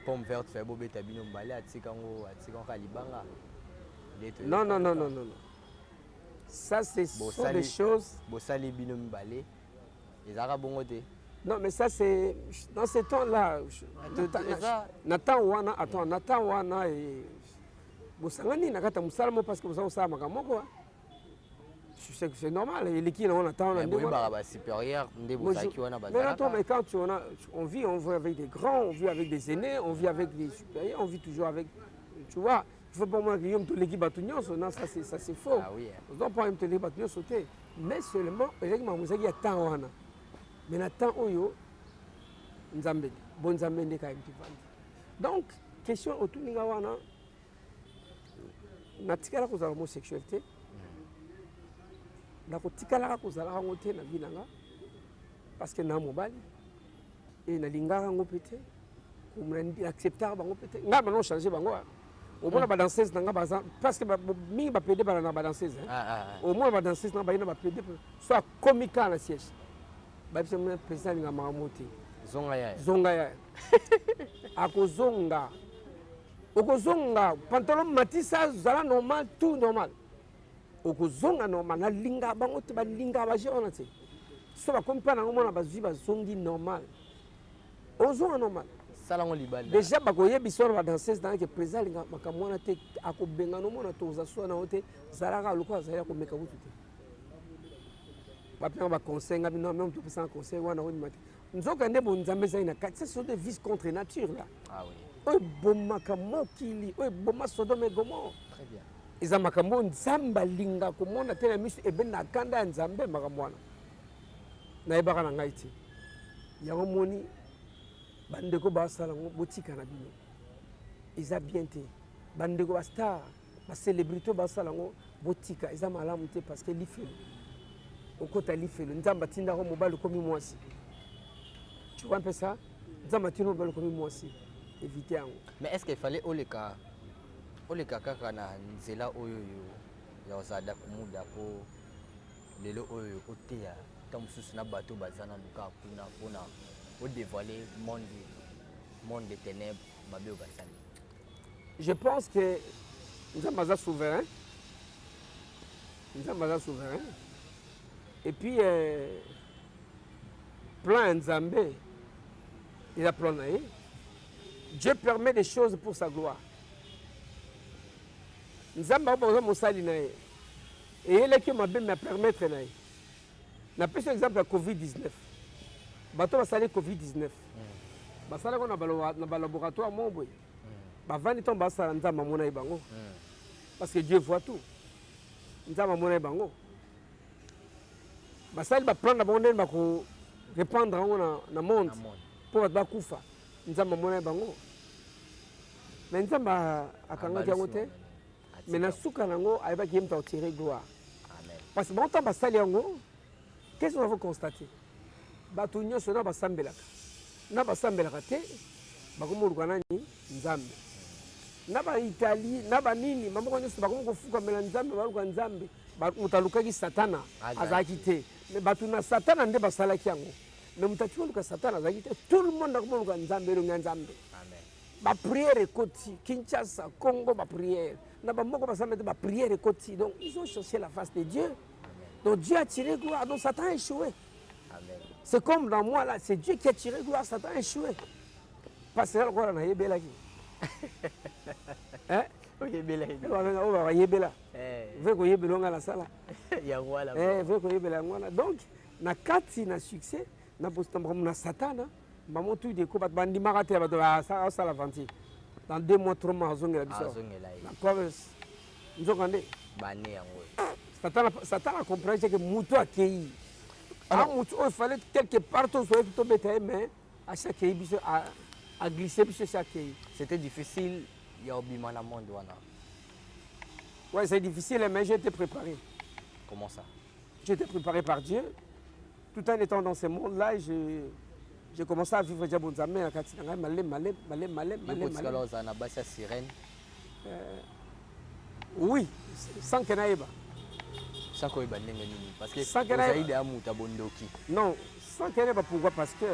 pomme verte, fait beau bête, abîme balai, à Tsikango, à Tsikango, Kalibanga. Non, non, non, non, non. Ça, c'est des choses. Bossali binum balai. Les Arabes ont été. Non, mais ça, c'est. Dans ces temps-là. Nathan Wana, attends, Nathan Wana et. Bossangani, Nakata Moussalamo, parce que vous savez, ça m'a quoi. C'est normal, les qui on attend. Mais supérieur, mais attends, mais quand on vit avec des grands, on vit avec des aînés, on vit avec des supérieurs, on vit toujours avec. Tu vois, il faut pas moi que je l'équipe à non, ça c'est faux. Ah oui. On doit pas me l'équipe à sauter. Mais seulement, exactement, vous savez, il y a tant wana. Mais na tant oyo, nzambe, bon nzambe ne ka imtivandi. Donc, question autour de wana, na tikala ko za homosexualité. Na ko tikala ko za ngote na bilanga. Parce que na mobali et na lingara ngo pété, ko mna acceptable bango pété. Nga ba non changer bango. Au moins la danseuse n'a pas parce que mi ba pédé ba na ba danseuse. Au moins la danseuse n'a pas na pédé soit comique à la siège. Babisa mna président nga mamote. Zonga ya. Akozonga. Okozonga pantalon matissa zala normal tout normal. Okozonga normal na linga bango te ba linga ba jona te. So ba comme pas na mona ba zui ba zongi normal. Ozonga normal. Salon libal. Déjà ba ko yebi so ba danseuse dans que président nga makamona te akobenga no mona to za so na hote zalaka luko za ya ko meka butu te. Ba conseil nga bino même tout ça conseil wana on mati. Nzoka ndebo nzambe za ina katsa so de vice contre nature là. Ah oui. Oy bomaka mokili, oy boma Sodome et Gomorrhe. Très bien. Eza makambo nzamba linga komona te na misu ebena kanda nzambe makamwana. Na ebaka na ngai ti. Yango moni bandeko ba sala ngo botika na bino. Eza bien te. Bandeko ba star, ba célébrité ba sala ngo botika eza malamu te parce que lifelo. Okota lifelo nzamba tinda ko mobali komi mwasi. Tu vois un peu ça? Nzamba tinda mobali komi mwasi. Éviter. Mais est-ce qu'il fallait oleka kaka na nzela oyo ya ozada kumuda po lelo oyo oteya tamususu na bato bazana nuka kuna pona o dévoiler monde des ténèbres babe obasani? Je pense que Nzambaza souverain. Nzambaza souverain. Et puis plan Nzambe il a plané. Dieu permet des choses pour sa gloire. Nzamba ba mosali na ye. Et il est qui m'a bien permettre na ye. Na pese exemple la Covid-19. Bato ba sali Covid-19. Ba sala ko na ba laboratoire mo boy. Ba vani ton ba sala nzamba mona ibango. Parce que Dieu voit tout. Nzamba mona ibango. Ba sali ba prendre ba ba ko répandre na monde pour ba kufa. Nzamba mona bango. Mais nzamba akanga jango te. Mais na suka nango ayeba ki mta tirer gloire. Amen. Parce que bon temps basali yango, qu'est-ce qu'on va constater? Batu nyoso na basambelaka. Na basambelaka te, bakomuluka nani nzambe. Na ba Italie, na ba nini, mamoko nyoso bakomo fuka mela nzambe baluka nzambe. Mutalukaki satana azaki te. Mais batu na satana nde basalaki yango. Mais mutachua luka satana azaki te. Tout le monde akomuluka nzambe lo nzambe. Amen. Ba prière koti Kinshasa, Congo ba prière. Na ba moko ba samedi ba prière koti. Donc ils ont cherché la face de Dieu. Amen. Donc Dieu a tiré gloire, donc Satan a échoué. Amen. C'est comme dans moi là, c'est Dieu qui a tiré gloire, Satan a échoué. Parce que là quoi na yebela ki. Hein? Yebela. On va yebela. Veut ko yebelonga la sala. Ya voilà. Veut ko yebela ngwana. Donc na kati na succès na postambre na Satan. Maman tout de coups bandi marate ba ça la venti. Dans 2 mois 3 mois zonga la biso. Na quoi nzokande bani yango. Satan a compris que muto akei. Alors muto il fallait quelque part to soit to bete mais à chaque biso a glissé biso chaque. C'était difficile ya obima na monde wana. Ouais, c'est difficile, mais j'ai été préparé. Comment ça? J'ai été préparé par Dieu. Tout en étant dans ce monde-là, j'ai commencé à vivre déjà bon zamé à Katinanga, malé. Sirène. Oui, sans Kenaïba. Sans Koïba Nengenini. Parce que Sans vous avez des amours à Bondoki. Non, sans Kenaïba, pourquoi? Parce que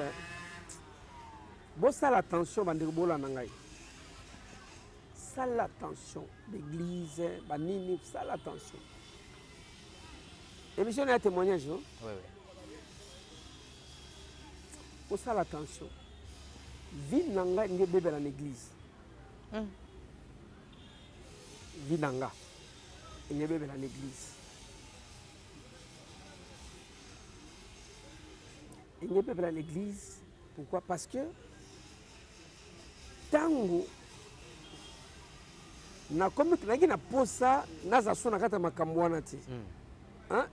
bon, ça l'attention, Bandebola Nangaï. Ça l'attention, l'église, Banini, ça l'attention. Et monsieur, on a un témoignage, non? Oui. Pour ça l'attention. Vinanga n'est pas dans l'église. Vinanga n'est pas dans l'église. Il n'est pas dans l'église. Pourquoi? Parce que tango na comme na posa na za sona kata makamwana ti. Hein?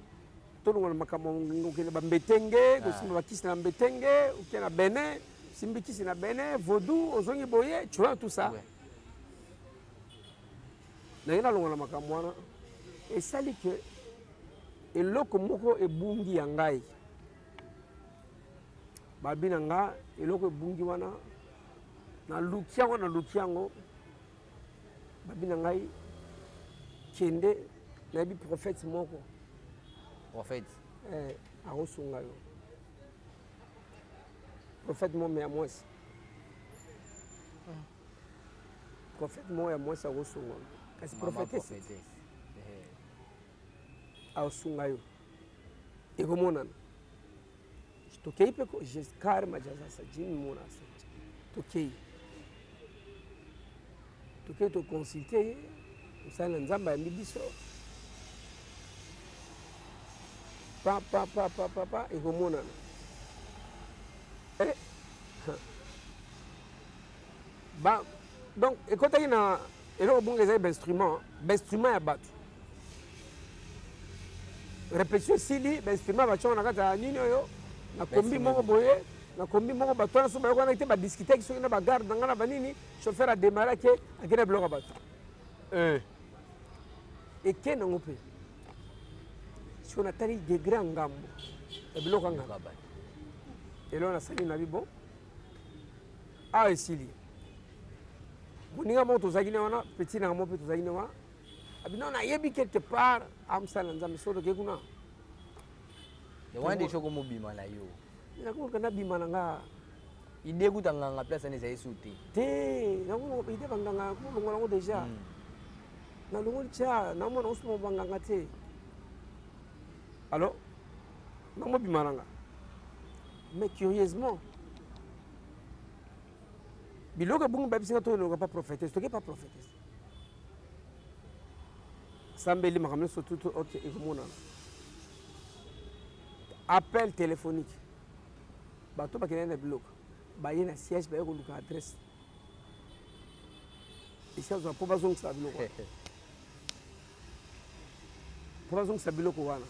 Tout le monde a mbetenge, bakisi na mbetenge, ou na Bénin, simbikisi na Bénin, vaudou, ozongi boye, tu vois tout ça. Na yena longa na makamwana. Et ça dit que eloko moko ebungi ya ngai. Babi na nga eloko ebungi wana na lukiango babi na ngai kende na bi prophète moko. Prophète. Arosunga yo. Prophète mo me amos. Prophète mo ya mosa arosunga. Kasi prophétesse. Arosunga yo. E komonana. Tokei peko jeskar majaza sa jin mona sa. Tokei to consulter usana nzamba ya mibiso. Papa, et comment on a donc, quand il y a un instrument à battre. Répétition, si l'instrument va changer, on a combi mon boye, on a combi mon bateau, on a discuté avec ceux qui ont garde, on a banini, chauffeur a démarré, à bloc à battre. Et qu'est-ce qu'on peut? Si on a tali des grands gambo, et bloc en gamme. Et là on a sali na bon. Ah, et Sili. Moninga moto zagine wana, petit na moto zagine wana. Abina na yebi quelque part, amsala nzambe sodo kekuna. Le wande choko mo bima na yo. Na ko kana bima na nga. Ide kutanga nga place ne za suti. Te, na ko ide banganga ko longola ngo déjà. Na longola cha, na mo na usmo banganga te. Alors, non, mais curieusement, Biloga Bunga Babisina ne pas prophétesse, tu n'es pas prophétesse. Sambeli m'a ramené surtout ok et comment appel téléphonique. Bateau pas qu'il y a un bloc. Bah il y a un siège, bah il y a une adresse. Et ça on a pas besoin de ça bloc. Pas besoin de ça bloc wana.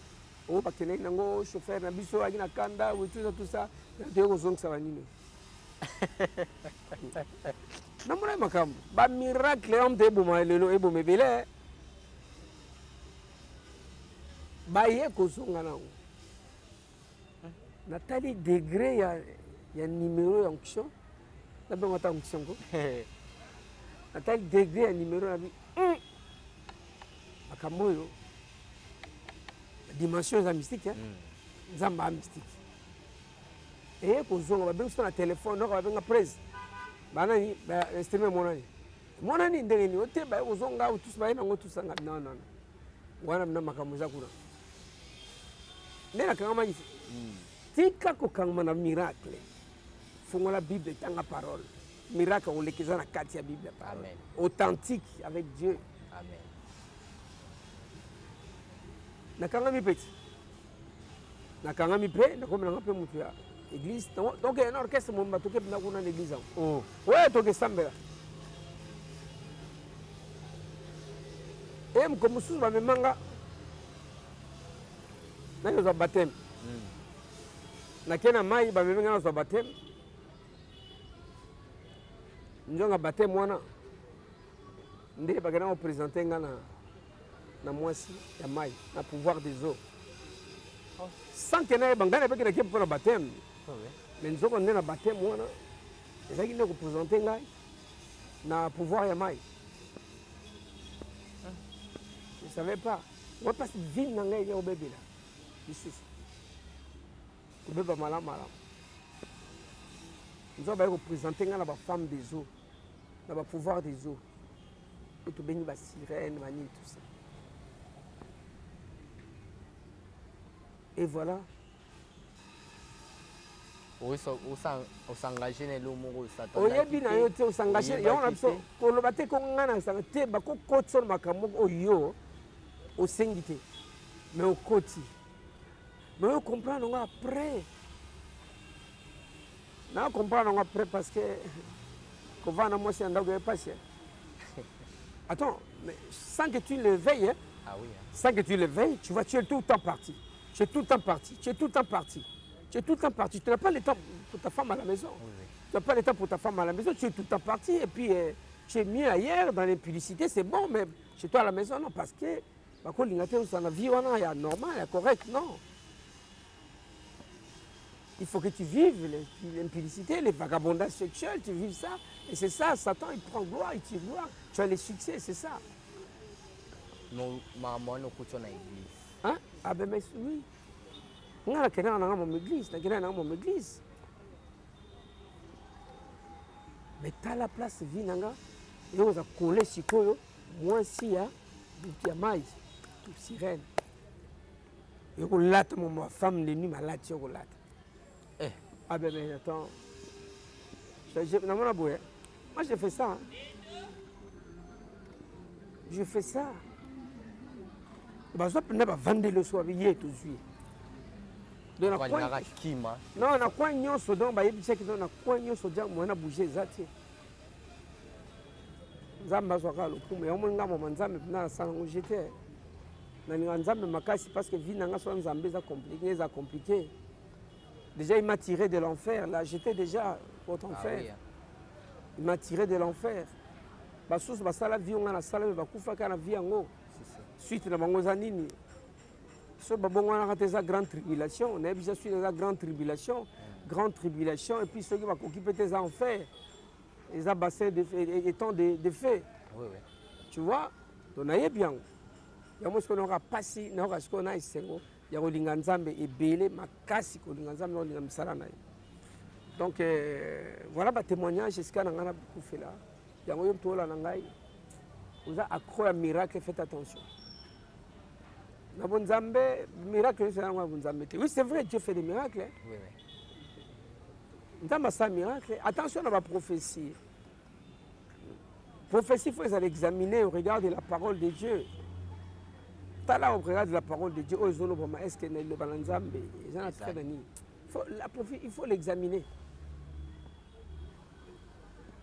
Oh parce que nango chauffeur na biso agina kanda ou tout ça. Il y a des choses ça va nini. Namuna makam. Ba miracle homme de boma lelo ebo mebele. Baye kozonga nango. Nathalie degré ya numéro d'onction. D'abord on onction ko. Nathalie degré ya numéro na bi. Akamoyo. Dimension mystique hein. Nzamba mystique. Et kozonga ba bengo na téléphone no ba benga prise. Bana ni ba instrument monani ndenge ni ote ba kozonga tous ba ina ngotu sanga non. Wana mna makamuza kuna. Nena kama hivi. Tika kokangama na miracle. Fungo la Bible tanga parole. Miracle on lekeza na kati ya Bible parole. Amen. Authentique avec Dieu. Amen. Nakangami petit. Nakangami pe, nakomela ngape mutu ya église. Donc un orchestre mon batoke na kuna l'église. Oh. Ouais, toke sambela. Comme sous ba memanga. Na yo za baptême. Na kena mai ba memanga na za baptême. Njonga baptême wana. Ndé ba kana présenter ngana na mwasi ya mai na pouvoir des eaux. Sans que na bangana avec na pour le baptême. Mais nous on est na baptême wana. Et ça qui nous représenter ngai na pouvoir ya mai. Je savais pas. Moi parce que ville na ngai ya bébé là. Ici. Au bébé malam. Nous avons représenté la femme des eaux, le pouvoir des eaux. Et tout béni, sirène, mani, tout ça. Et voilà. On s'engage dans l'amour. On y est bien, on s'engage. On le battait comme on a s'engagé. On côté sur ma caméra, au yo, au sengité, mais au côté. Mais on comprend après. On comprend après parce que quand on va dans moi c'est un dogue patient. Attends, mais sans que tu le veilles, ah oui, sans que tu le veilles, tu vois, tu es tout le temps parti. Tu es tout le temps parti. Tu es tout le temps parti. Tu es tout le temps parti. Tu n'as pas le temps pour ta femme à la maison. Oui, oui. Tu n'as pas le temps pour ta femme à la maison. Tu es tout le temps parti. Et puis, tu es mieux ailleurs, dans l'impudicité, c'est bon, mais chez toi à la maison, non, parce que quand il y a la vie, il y a normal, il y a correct, non. Il faut que tu vives l'impudicité, les vagabondages sexuels, tu vives ça. Et c'est ça, Satan, il prend gloire, il tire gloire. Tu as les succès, c'est ça. Maman, nous coûtons à l'église. Hein? Ah ben mais oui. On a quelqu'un dans mon église, mais tu as la place, vie, et on a collé sur Koyo, moi aussi, il y a maïs, sirène. Et on l'a, ma femme, les nuits, malade, on l'a. Eh. Ah ben mais attends. Moi j'ai fait ça. Hein. Je fais ça. Je vais vendre le soir, il y a tout de suite. Non, on a quoi de choses, on a quoi de choses, on a bougé ça. Zamba soka lokumu ya mwenga mama nzambe na sana j'étais na ni nzambe makasi parce que vie nanga so nzambe za compliqué. Déjà il m'a tiré de l'enfer là, j'étais déjà au enfer. Oui. Il m'a tiré de l'enfer. Basusu basala vie on a sala ba kufa kana vie yango. Suite na bango za nini. So babongo na kateza grande tribulation, on a déjà suite la grande tribulation et puis ceux qui va occuper tes enfers. Les bassins étant des faits. Oui, oui. Tu vois, on a bien. Il y a ce qu'on aura passé, il y a ce qu'on a essayé. Il y a l'Inganzambe et Bélé, ma casse, l'Inganzambe, l'Inganzambe. Donc, voilà le témoignage, c'est ce qu'on a beaucoup fait là. Il y a un peu de temps, vous avez accro à un miracle, faites attention. Miracle, c'est un miracle. Oui, c'est vrai, Dieu fait des miracles. Hein. Oui, oui. Dans ce miracle, attention à la prophétie. Prophétie, il faut l'examiner au regard de la parole de Dieu. Là, au regard de la parole de Dieu, est-ce que le balanzambe, il faut l'examiner.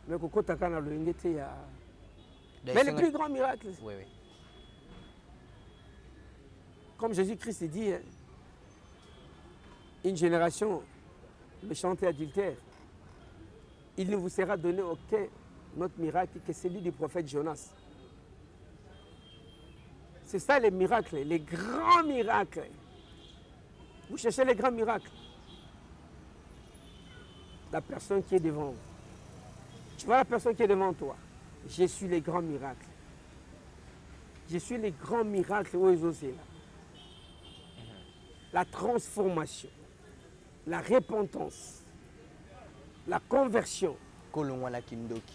Mais le plus grand miracle, oui, oui. comme Jésus-Christ dit, une génération méchante et adultère, il ne vous sera donné aucun autre miracle que celui du prophète Jonas. C'est ça les miracles, les grands miracles. Vous cherchez les grands miracles. La personne qui est devant vous. Tu vois la personne qui est devant toi. Je suis les grands miracles. Je suis les grands miracles où ils osent là. La transformation. La repentance, la conversion,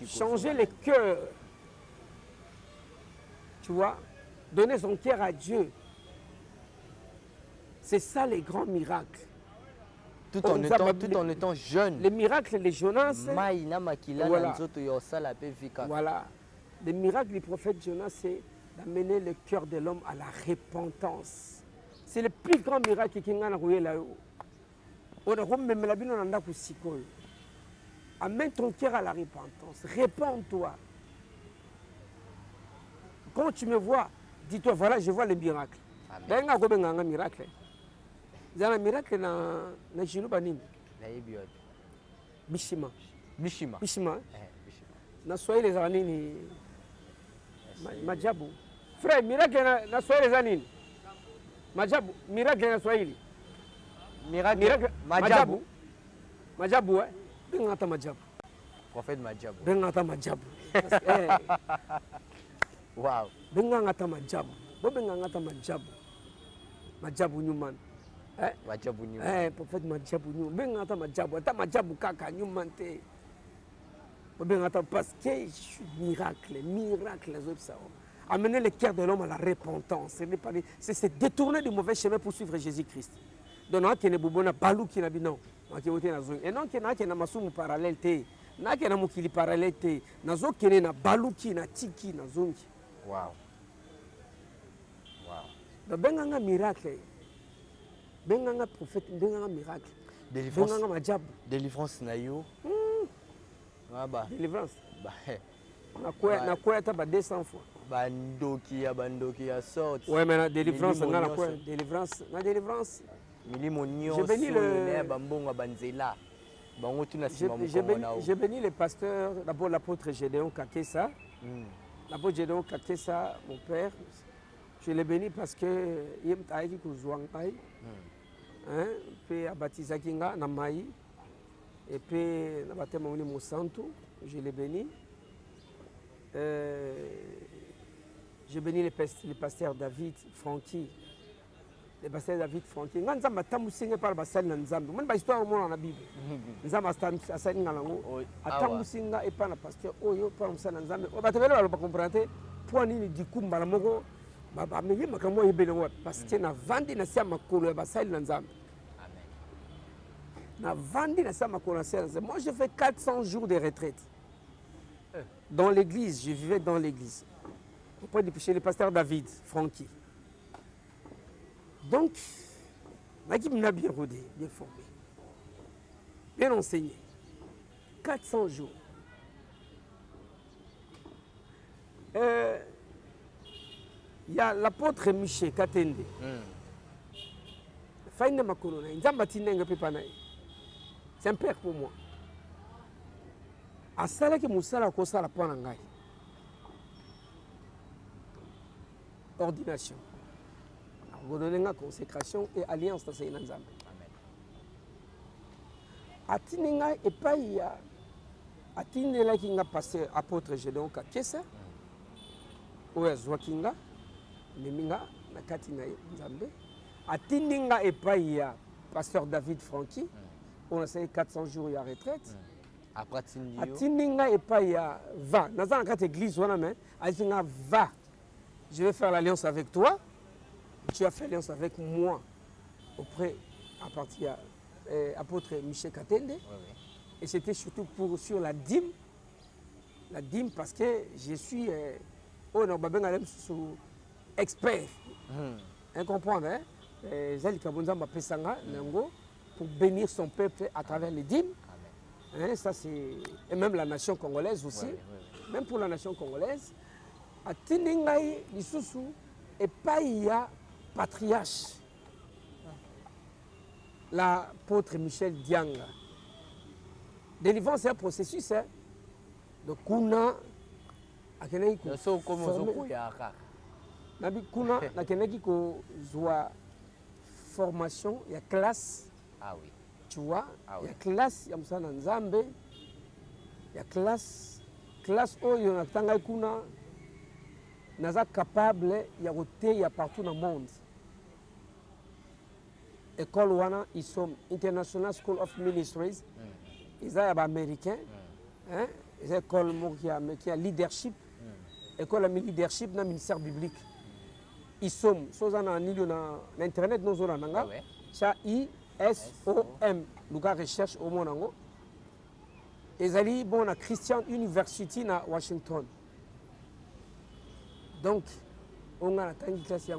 changer les cœurs, tu vois, donner son cœur à Dieu. C'est ça les grands miracles. Tout en étant jeune. Les miracles, les Jonas. Voilà. Les miracles du prophète Jonas, c'est d'amener le cœur de l'homme à la repentance. C'est le plus grand miracle qu'il y a là-haut. Amène ton cœur à la repentance. Répands-toi. Quand tu me vois, dis-toi, voilà, je vois le miracle. Il y a un miracle. Il y a un miracle dans le Jiloubanim. Bishima. Bishima. Na soye les années Madjabou. frère miracle na Swahili za nini? Majabu, miracle na Swahili. Miracle. Majabu. Majabu eh. Benga hata majabu. Prophète Majabu. Benga hata majabu. Wow. Benga hata majabu. Bo benga hata majabu. Majabu nyuman. Majabu nyuman. Prophète Majabu nyuman. Benga hata majabu. Hata majabu kaka nyuman te. Bo benga hata parce que miracle ça. Amener le cœur de l'homme à la repentance. C'est se détourner du mauvais chemin pour suivre Jésus-Christ. Donc, on a un boubona balou qui n'a pas non. Et non, il y a un masumu parallèle. Il y a un mukili parallèle. Il y a un balou qui n'a tiki na zongi. Wow. Donc, il y a un miracle. Il y a un prophète, il y a un miracle. Délivrance na yo. Délivrance. Bah. Na quoi tu as 200 fois. Bandoki ya sort. Ouais, mais la délivrance, on a la quoi? Délivrance, la délivrance. J'ai béni le pasteur, d'abord l'apôtre Gédéon Kakessa. L'apôtre Gédéon Kakessa, mon père, je l'ai béni parce que il m'a dit que Zouangai, puis a baptisé Kinga, Namaï, et puis a baptisé mon Moussantou, je l'ai béni. J'ai béni le pasteur David Francky. Le pasteur David Francky. Nous avons tambousé par le pasteur Nanzambe. Nous avons histoire au monde dans la Bible. Nous avons assaini dans la Bible. Tambousé et par le pasteur Oyo, par le pasteur Nanzambe. On va te dire, on va comprendre. Pour nous, du coup, nous avons parce que nous avons vendu na sia makolo ba pasteur Nanzambe. Nous avons vendu na sia makolo. Moi, j'ai fait 400 jours de retraite. Dans l'église, je vivais dans l'église. Chez le pasteur David Francky. Donc, l'équipe m'a bien rodé, bien formé, bien enseigné. 400 jours. Il y a l'apôtre Michel Katende. C'est un père pour moi. À ça, qui m'a sala ko sala pour ngai. Ordination. Redonner consécration et alliance dans ces Nanzambe. Atininga et pas y a atinela qui n'a passé apôtre Gédéon Kakessa. Oya Zwakinga, Neminga, Nakatina Nzambe. Atininga et pas y a pasteur David Francky. On a fait 400 jours à retraite. Atininga et pas y a va. Dans une église, on a mais Atininga va. Je vais faire l'alliance avec toi. Tu as fait l'alliance avec moi auprès, à partir de l'apôtre Michel Katende. Et c'était surtout sur la dîme. La dîme parce que je suis expert. Vous comprenez? Pour bénir son peuple à travers les dîmes. Ça, et même la nation congolaise aussi. Même pour la nation congolaise. À Tiningaï, Lissousou, et pas il y a patriarche. L'apôtre Michel Dianga. Délivrance, c'est un processus. Donc, Kuna, à Kenaki, formation, il y a classe. Ah oui. Tu vois, il y a classe, il y a Moussa Nzambe, il y a classe. Classe, où il y a Tanga Kuna. Nous sommes capables, il y a partout dans le monde. École Wana, ils sont International School of Ministries. Ils sont américains. Ils sont école qui a leadership. École de leadership dans le ministère public. Ils sont, sur l'internet, nous avons ISOM, nous avons recherche au monde. Ils sont bon à Christian University à Washington. Donc, on a une classe qui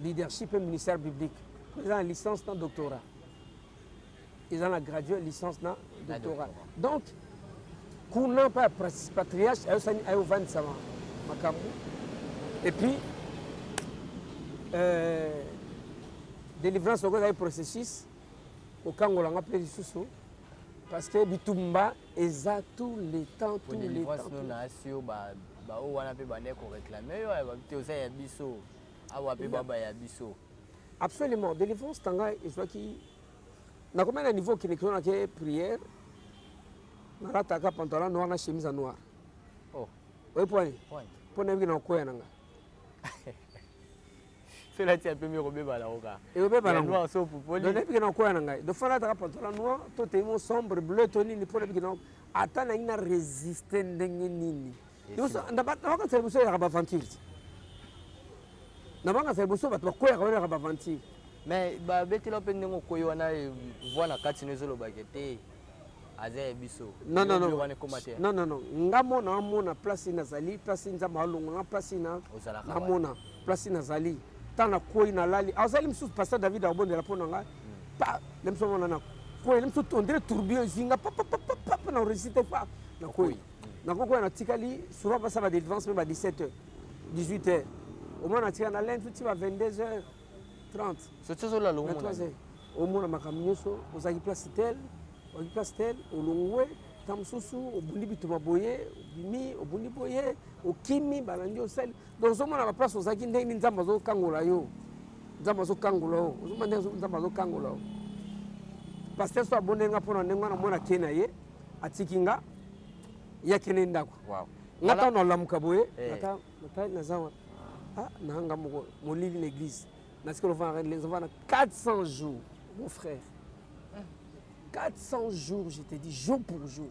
leadership et ministère public. Ils ont une licence dans le doctorat. Ils ont la graduée licence dans le doctorat. Donc, quand on n'a pas de patriarche, ils ont 20 ans. Et puis, délivrance au processus, au Congo, on a appelé Sous. Parce que Bitumba, ils ont tous les temps, tous les temps. ba o wana pe bande ko réclamer yo ba te osa ya biso awa pe baba ya biso. Absolument. Délivrance tanga et soit qui na combien de niveau qui n'est qu'on a que prière na rata ka pantalon noir na chemise en noir. Oh. Oui point. Point. Pour ne venir en quoi nanga. C'est là tu as peu mieux robé bala oka. Et robé bala noir so pour poli. Donc ne venir en quoi nanga. De fois là ta pantalon noir, tout est mon sombre bleu toni ni pour ne venir attends na résister ndenge nini. Yo na ba ka service ya ba aventure. Na ba ka service ba ko ya ba aventure. Mais ba beti lo pe ndenge ko yo na voix na kati nezo lo bakete. Aze biso. Non non non. Non non non. Ngamo na mona place nazali, place nzamba longa, place na mona, place nazali. Tana koi na lali. Azali msu pasteur David abonde la pona nga. Pa, lemso mona na. Koi lemso tondre tourbillon zinga pa na réciter pas. Na koi. Na koi na tikali sura pas ça va délivrance même à 17h. 18h. Au moins na tika na lente tu vas 22h30. C'est ça là le monde. Au moins na makamnyoso, ozaki place tel. Au pastel, au longwe, tamsusu, au bundi bitumaboye, au bimi, au bundi boye, au kimi, balandi au sel. Donc, ce moment la place aux aguines d'un nzambazo kangola yo. Nzambazo kangola yo. Au moment nzambazo kangola yo. Pastel soit abonné nga pour n'enga na mona kenaye, atikinga, ya kenendako. Wow. Ngata no lamukaboye, ngata nazawa. Ah, nanga moko, mon lit l'église. Parce que les enfants 400 jours, mon frère. 400 jours, je te dis, jour pour jour.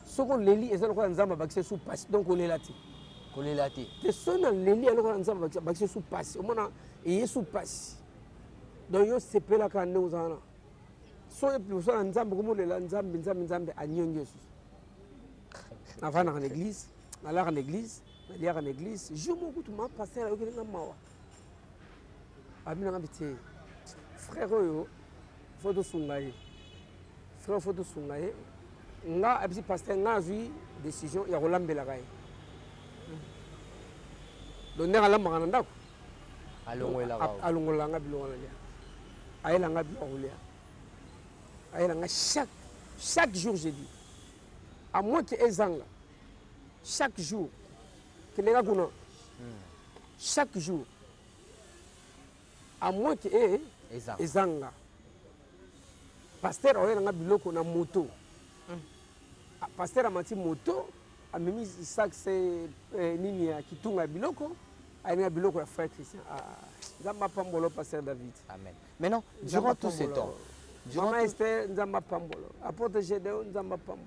Ce qu'on les lit, et c'est quoi nzamba bakse sous passe. Donc on est là. On est là. Te son les lit, alors nzamba bakse sous passe. Au moins et sous passe. Donc yo sepe la kan nous ana. So et plus ça nzamba comme le nzamba anyonyo. Avant dans l'église, aller en église, aller en église, jour mon tout ma passer avec na mawa. Abi na ngabité. Frère yo, faut de sungaye. Frère photo sungaye nga abisi pasteur nga vu décision ya rolambela kai donc ndanga lamba kana ndako alongola nga bilonga lia ayela nga bilolia ayela nga chaque jour j'ai dit à moins que ezanga chaque jour que les gars kuna chaque jour à moins que ezanga pasteur oyo nga biloko na moto. Pasteur amati moto amemi sac c'est nini ya kitunga biloko ayina biloko ya frère Christian. Nzamba pambolo pasteur David. Amen. Maintenant durant tout ce temps, durant Esther nzamba pambolo, apôtre Gédéon nzamba pambolo.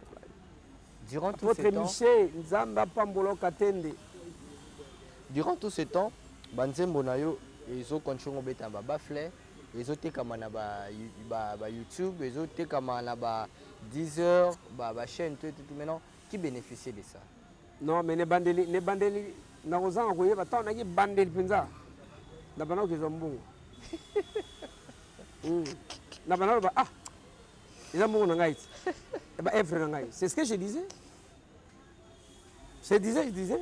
Durant tout ce temps, apôtre Michel nzamba pambolo katende. Durant tout ce temps, banzembo na yo ezo continue beta ba fleur. Les autres comme na ba YouTube, les autres comme na ba Deezer, ba chaîne tout maintenant qui bénéficie de ça. Non mais ne bandeli na ozanga ko yeba ta na ki bandeli penza. Na bana ko zombu. Na bana ba ah. Ils ont na ngai. Et ba effre na ngai. C'est ce que je disais. Je disais.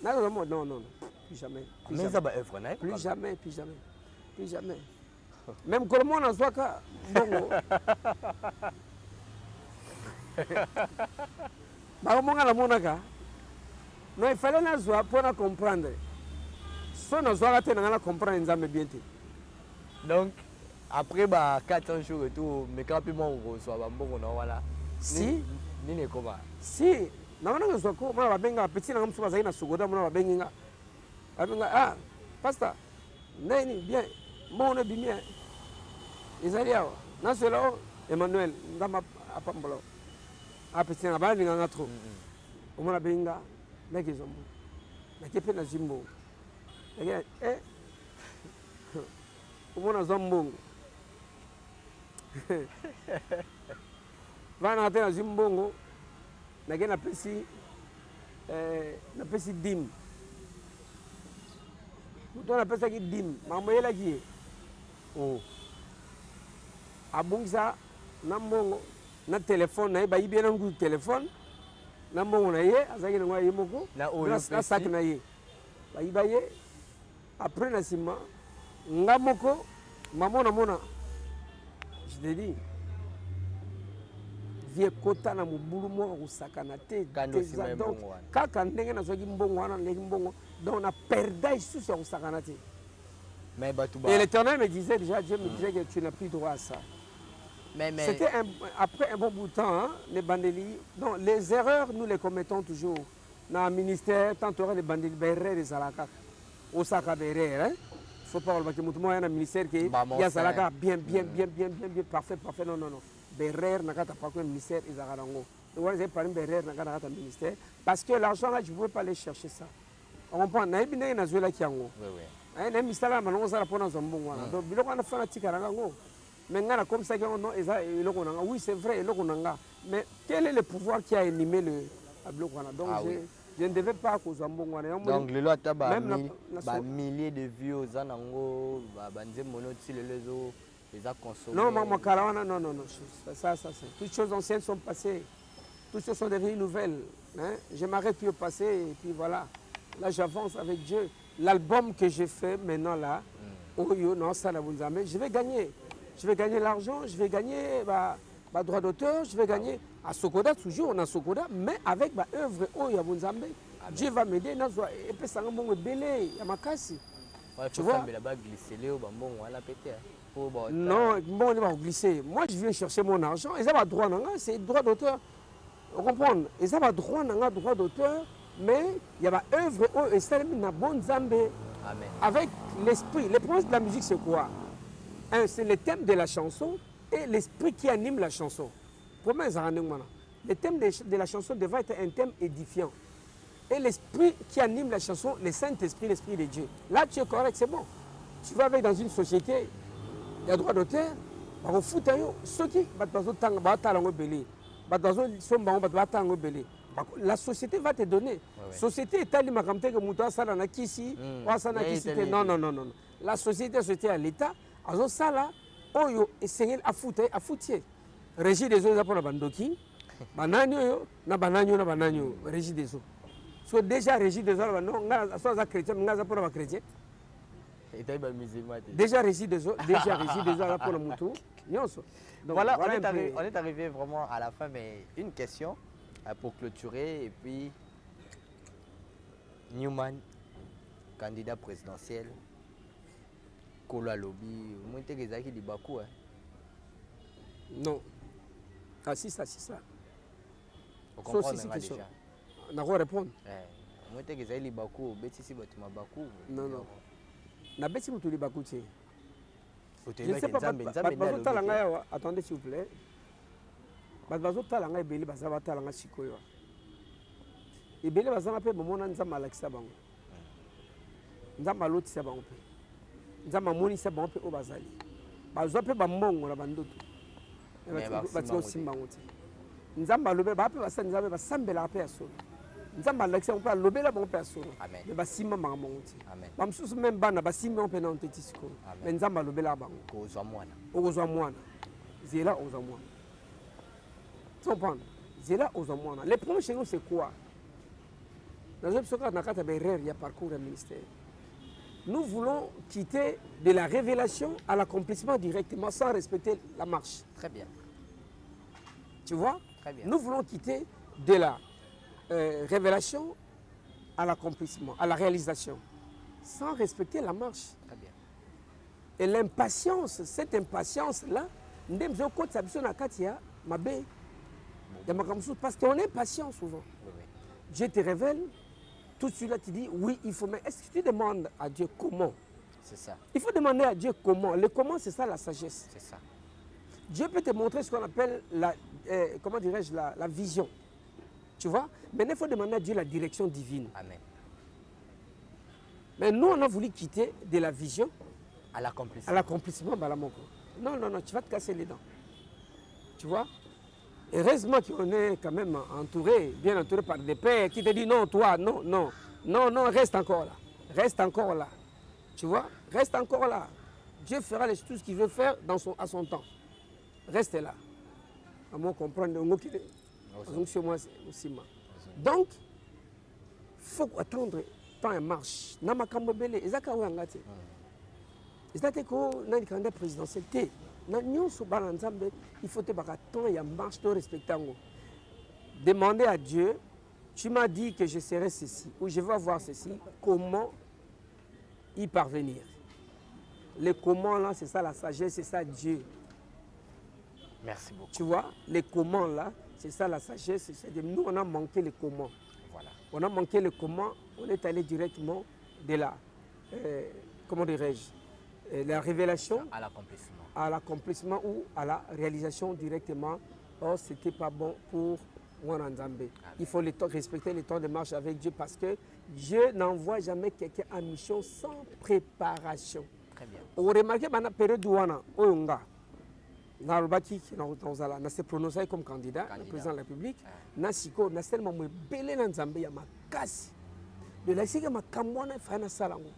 Non. Plus jamais. Mais ça va effre na. Plus jamais. Plus jamais. Même comme on a soit ka bongo. Ba monga la monaka. Non, il fallait na soit pour comprendre. So na soit te na comprendre nzambe bien te. Donc après 400 jours et tout, mais quand puis on reçoit ba mbongo na wala. Si nini comment? Si na na soit ko ma ba benga petit na msuba zaina sugoda mona ba benga. Abenga ah pastor. Nani bien. Bon, on est bien. Les alliés, non seulement Emmanuel, ndama apambolo. Apeti na bali nga trop. Au moins la benga, na kizombo. Na kepe na zimbo. Au moins na zombo. Va na tena zimbongo. Na gena pesi dim. Muto na pesa ki dim, mamoyela ki. Oh. Abungisa na mbongo na téléphone na ba yibena ngu téléphone na mbongo na ye azaki na ngwa yemoko na sac na ye ba yibaye après na sima ngamoko mamona mona je te dis vie kota na mobulu moko kosakana te donc kaka ndenge nazwaki mbongo wana ndenge mbongo donc na perda isusu ya kosakana te. Et l'Éternel me disait déjà, Dieu me disait que tu n'as plus droit à ça. C'était après un bon bout de temps, hein, les bandélis. Donc les erreurs, nous les commettons toujours. Dans le ministère, tant qu'il y a des bandélis, les Salaka, au Saka Bérer, hein. Il ne faut pas que tout le monde ait un ministère qui est Salaka bien, parfait. Non. Bérer, n'a pas un ministère, ils ont rango. Donc j'ai parlé de Bérer, n'a pas un ministère. Parce que l'argent là, je ne pouvais pas aller chercher ça. On comprend, n'a pas de Nazuela qui a un. Un ministère, on a pour nous un bon. Donc, il y a un fanatique à rango. Maintenant, comme ça, oui, c'est vrai, mais quel est le pouvoir qui a animé le bloc? Donc, je ne devais pas causer un bon. Donc, le lot a milliers de vues aux anango, les a consommés. Non, non. Ça, toutes choses anciennes sont passées. Toutes choses sont devenues nouvelles. Hein? Je m'arrête plus au passé et puis voilà. Là, j'avance avec Dieu. L'album que j'ai fait maintenant là, je vais gagner. Je vais gagner l'argent, je vais gagner droit d'auteur, je vais gagner à Sokoda, toujours on a Sokoda, mais avec ma œuvre Oyabunzambe, Dieu va m'aider. Et puis ça va me belé, il y a ma casse. Tu vois? Non, bon, on va glisser. Moi, je viens chercher mon argent. Ils ont droit, c'est droit d'auteur. Vous comprenez? Ils ont droit d'auteur, mais il y a ma œuvre et ça na bon Zambé. Avec l'esprit. Le problème de la musique, c'est quoi? C'est le thème de la chanson et l'esprit qui anime la chanson. Le thème de la chanson devrait être un thème édifiant. Et l'esprit qui anime la chanson, le Saint-Esprit, l'Esprit de Dieu. Là, tu es correct, c'est bon. Tu vas avec dans une société, il y a droit d'auteur, la société va te donner. La société est tellement non. La société à l'État. Alors ça là, oyo essayé à foutre. Régie des eaux pour la bandoki, bananyo na bananyo, régie des eaux. Parce que déjà régie des eaux, non, soit chrétien, on pour la chrétien. Déjà régie des eaux, pour le moutou. Voilà, on est arrivé vraiment à la fin, mais une question pour clôturer et puis Newman, candidat présidentiel. Kolo lobby, vous montez que Zaki dit Bakou, hein? Non. Ah, si ça. Vous comprenez déjà. On va répondre. Vous montez que Zaki Bakou, Betty si Batou Bakou. Non. Na Betty Moutou li Bakou, tu sais. Je ne sais pas, attendez s'il vous plaît. Bazo talanga ebeli bazaba talanga sikoyo. Ebeli bazaba pe momona nzamba alakisa bango. Nzamba lotisa bango pe. Nzamba monisa bango pe obazali. Bazwa pe bambongo na bandoto. Batiko simbango te. Nzamba lobe ba pe basani nzamba basambela pe asolo. Nzamba alakisa bango pe lobela bango pe asolo. Mais basima bango te. Bamsusu même bana basima pe na onteti sikoyo. Mais nzamba lobela bango. Kozwa mwana. Zela ozwa mwana. Les problèmes chez nous, c'est quoi? Dans il y a parcours du ministère. Nous voulons quitter de la révélation à l'accomplissement directement sans respecter la marche. Très bien. Tu vois? Très bien. Nous voulons quitter de la révélation à l'accomplissement, à la réalisation, sans respecter la marche. Très bien. Et l'impatience, cette impatience-là, parce qu'on est patient souvent. Oui. Dieu te révèle, tout de suite là tu dis oui, il faut, mais est-ce que tu demandes à Dieu comment? C'est ça. Il faut demander à Dieu comment. Le comment, c'est ça la sagesse. C'est ça. Dieu peut te montrer ce qu'on appelle comment dirais-je, la vision. Tu vois? Mais il faut demander à Dieu la direction divine. Amen. Mais nous, on a voulu quitter de la vision à l'accomplissement. À l'accomplissement, non, tu vas te casser les dents. Tu vois? Heureusement qu'on est quand même bien entouré par des pères qui te disent non, toi, non, reste encore là. Tu vois? Reste encore là. Dieu fera tout ce qu'il veut faire à son temps. Reste là. À moi comprendre. Donc, il faut attendre tant et marche. Namakambo Bele, Ezaka Wangate. Ezaka ko na candidat présidentiel. il faut te temps et marche de respecter. Demandez à Dieu, tu m'as dit que je serai ceci, ou je vais avoir ceci, comment y parvenir. Le comment là, c'est ça la sagesse, c'est ça Dieu. Merci beaucoup. Tu vois, les comment là, c'est ça la sagesse. Nous, on a manqué le comment. Voilà. On a manqué le comment, on est allé directement de la, comment dirais-je, la révélation à l'accomplissement ou à la réalisation directement. Or, ce n'était pas bon pour Wananzambe. Il faut respecter le temps de marche avec Dieu parce que Dieu n'envoie jamais quelqu'un en mission sans préparation. Très bien. Vous remarquez, dans la période où on a Nalbaki qui n'a se prononcé comme candidat, le président de la République, Nasiko, n'a tellement belé dans Zambie, il y a ma casse. De la Siga, ma Kamwana, Fana Salango.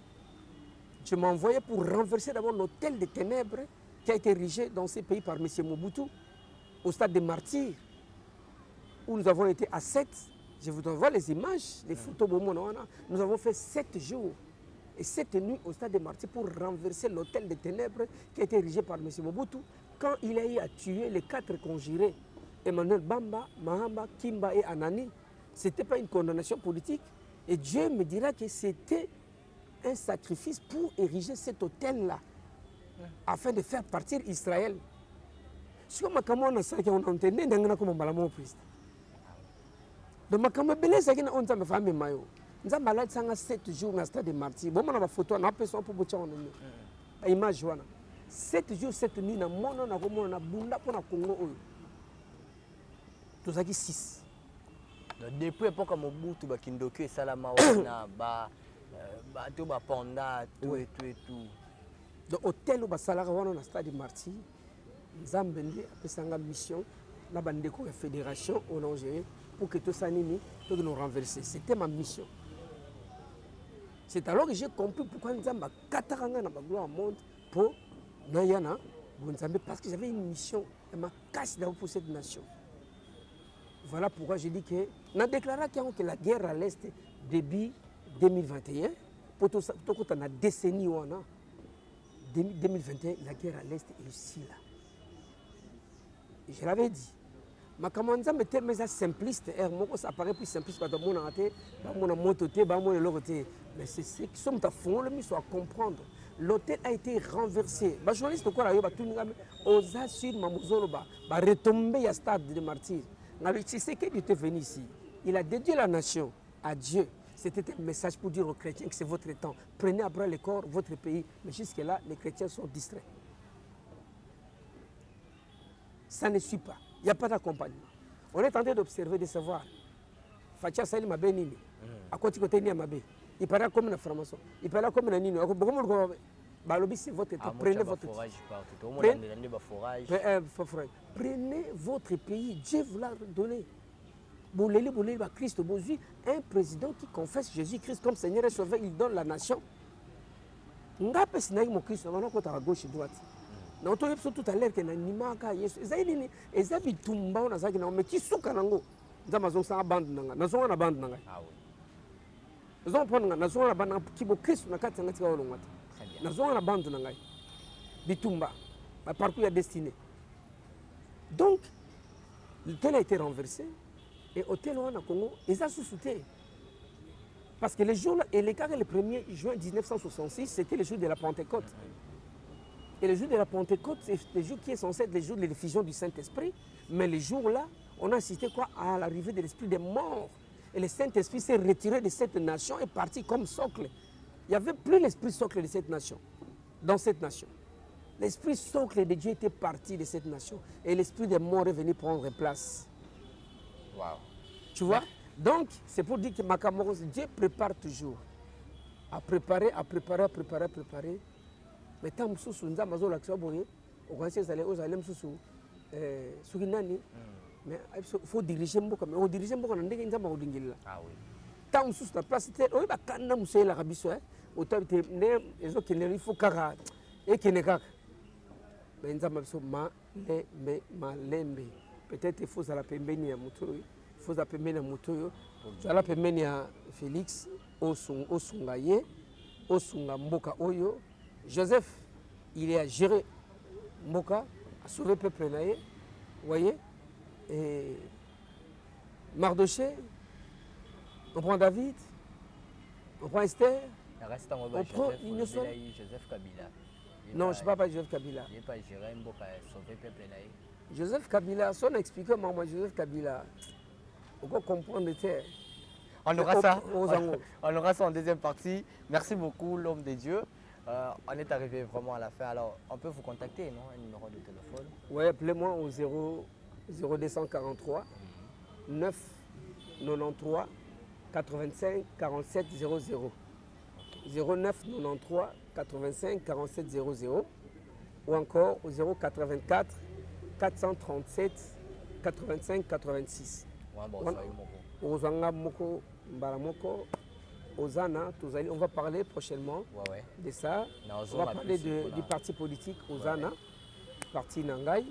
Je m'envoyais pour renverser d'abord l'hôtel des ténèbres qui a été érigé dans ces pays par M. Mobutu, au stade des martyrs, où nous avons été à 7. Je vous envoie les images, les photos. Nous avons fait 7 jours et 7 nuits au stade des martyrs pour renverser l'hôtel des ténèbres qui a été érigé par M. Mobutu. Quand il a eu à tuer les 4 conjurés, Emmanuel Bamba, Mahamba, Kimba et Anani, ce n'était pas une condamnation politique. Et Dieu me dira que c'était un sacrifice pour ériger cet hôtel-là, afin de faire partir Israël. Si on a entendu, on a comme un priest. Donc, on a belé ça qui on a fait mayo. Nous avons malade 7 jours dans le stade de martyrs. Bon, on a une photo, on a personne pour boucher en nous. Image joana. 7 jours, 7 nuits, na mono na gomo na bunda pour na Congo oyo. Tout ça qui 6. Depuis l'époque où Mobutu Bakindoku et Salama wana ba to ba panda tout et tout. Donc hôtel où basalaka wana na stade de martyrs. Nzambe ndi apesanga mission na bandeko ya fédération au Nigeria pour que tout ça nini tout nous renverser. C'était ma mission. C'est alors que j'ai compris pourquoi Nzamba kataranga na bagloire au monde pour Nayana, parce que j'avais une mission, elle m'a cassé d'avoir pour cette nation. Voilà pourquoi je dis que, on a déclaré que la guerre à l'Est début 2021, pour tout ça, la décennie où on a, 2021, la guerre à l'Est est ici là. Et je l'avais dit. Ma commande mettait mes simpliste, ça paraît plus simpliste parce que mon athée, mon mototé, mon l'autre. Mais c'est ce qui sont à fond, le mieux à comprendre. L'hôtel a été renversé. Les journalistes qui ont assuré que retomber au stade de martyrs. C'est ce qu'il était venu ici. Il a dédié la nation à Dieu. C'était un message pour dire aux chrétiens que c'est votre temps. Prenez à bras le corps votre pays. Mais jusque-là, les chrétiens sont distraits. Ça ne suit pas. Il n'y a pas d'accompagnement. On est en train d'observer, de savoir. Fatia Salim Mabenini. À côté de Mabé. Il parle comme une formation. Il parle comme une nino. C'est votre temps. Prenez votre Prenez votre pays. Dieu vous l'a donné. Christ, un président qui confesse Jésus-Christ comme Seigneur et Sauveur, il donne la nation. On a pas mon Christ, on a à gauche et droite. On a tout à l'heure qu'il y a un nimaka. Les habits tombent, on a ça qui n'a pas de soukanango. Nous avons une bande. Nous avons une bande. Nous avons une bande qui est Christ. Nous avons une bande. Bitumba. Le parcours est destiné. Donc, l'hôtel a été renversé. Et l'hôtel au Congo, ils ont sous-souté. Parce que le jour, et le 1er juin 1966, c'était le jour de la Pentecôte. Et le jour de la Pentecôte, c'est le jour qui est censé être le jour de l'effusion du Saint-Esprit. Mais le jour-là, on a assisté quoi à l'arrivée de l'Esprit des morts. Et le Saint-Esprit s'est retiré de cette nation et est parti comme socle. Il n'y avait plus l'esprit socle de cette nation, dans cette nation. L'esprit socle de Dieu était parti de cette nation. Et l'esprit des morts est venu prendre place. Wow. Tu vois? Donc, c'est pour dire que Makamoros, Dieu prépare toujours. À préparer. Mais tant que nous avons l'action, mais il faut diriger beaucoup. Mais on dirige beaucoup. Ah oui. Tant que nous avons place, il faut peut-être il faut la pembeni à Mutoyo, il faut la pembeni à Mutoyo, tu as la pembeni à Félix, Osungaye, Osunga Mboka Oyo. Joseph, il est à gérer Mboka, sauver le peuple naïe, vous voyez. Et Mardoché, on prend David, on prend Esther. Reste en On prend une seule. Joseph Kabila. Non, je ne parle pas de Joseph Kabila. Il n'est pas géré pour sauver le peuple naïf. Joseph Kabila, si on explique moi Joseph Kabila, on peut comprendre les terres. On aura ça. Aux angles. On aura ça en deuxième partie. Merci beaucoup, l'homme de Dieu. On est arrivé vraiment à la fin. Alors, on peut vous contacter, non? Un numéro de téléphone. Oui, appelez-moi au 0243 9 93 85 47 00. 09 93 85 47 00 ou encore au 084 437 85 86. Ouais, bon, Ozanga Moko Mbaramoko Ozana, on va parler prochainement de ça. On va parler du parti politique Ozana, parti Nangai.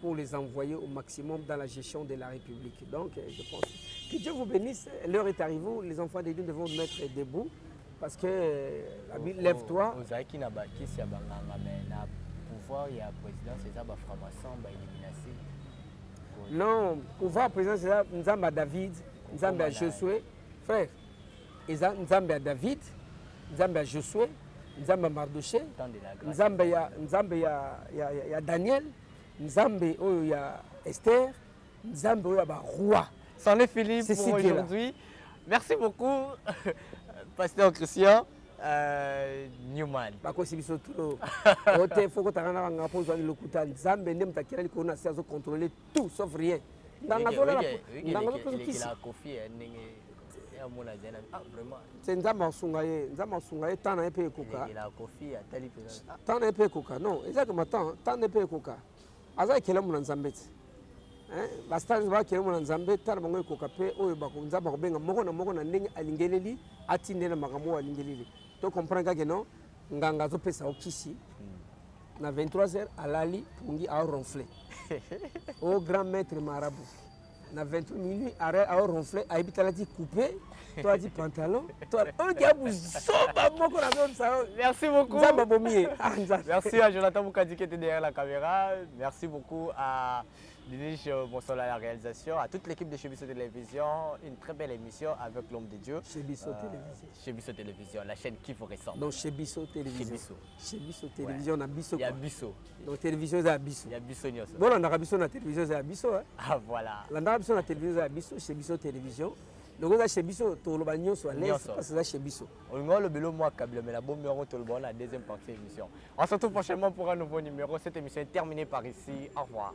Pour les envoyer au maximum dans la gestion de la République. Donc, je pense que Dieu vous bénisse. L'heure est arrivée où les enfants de Dieu devront mettre debout parce que lève-toi. Vous avez qui n'a pas qui s'y a pouvoir il y a président c'est ça franc-maçon élimination. Non, pouvoir président c'est ça Nzamba David, Nzamba Josué, frère. Nzamba David, Nzamba Josué, Nzamba Mardoché, Nzamba ya Daniel. Nzambe oyo ya Esther, Nzambe oyo ya roi. C'en est fini pour aujourd'hui. Merci beaucoup, Pasteur Christian Newman. Bakosi biso tulo. Ote foko takana nga pozo ni lokuta Nzambe ndem takira liko na azo contrôler tout sauf rien. Ndanga zola la. Ndanga zola kisi. La Kofi ndenge ya mona jana. Ah vraiment. C'est Nzamba sunga ye tana epe ekoka. La Kofi atali pe. Tana epe ekoka. Non, exactement tana epe ekoka. Aza kele mu Nzambe ti bastars ba kele mu Nzambe tala bango ekoka pe oyo bakonza bakobenga moko na ndenge alingeleli atinde na makambo alingeleli to comprendre que non nganga zo pesa okisi na 23h alali pungi a ronfler au grand maître marabout na 28 minutes a ronfler a bitalati coupé toi dit pantalon toi on qui a soba moko na zone ça. Merci beaucoup. Merci à Jonathan Moukadi qui était derrière la caméra. Merci beaucoup à Denis Bonsola à la réalisation, à toute l'équipe de Chez Bisso Télévision. Une très belle émission avec l'homme de Dieu. Chez Bisso Télévision. Chez Bisso Télévision, la chaîne qui vous ressemble. Donc Chez Bisso Télévision. Chez Bisso Télévision, on a Bisso. Il y a Bisso. Donc télévision, c'est à Bisso. Il y a Bisso. Bon, on a Bisso na télévision, c'est à Bisso. Ah voilà. On a Bisso na télévision, c'est à Bisso. Chez Bisso Télévision. Donc on a Chez Bisso, tout le bagnon soit l'aise parce que c'est Chez Bisso. On a le bélo moi câble, mais la bombe numéro tout le bon la deuxième partie de l'émission. On se retrouve prochainement pour un nouveau numéro. Cette émission est terminée par ici. Au revoir.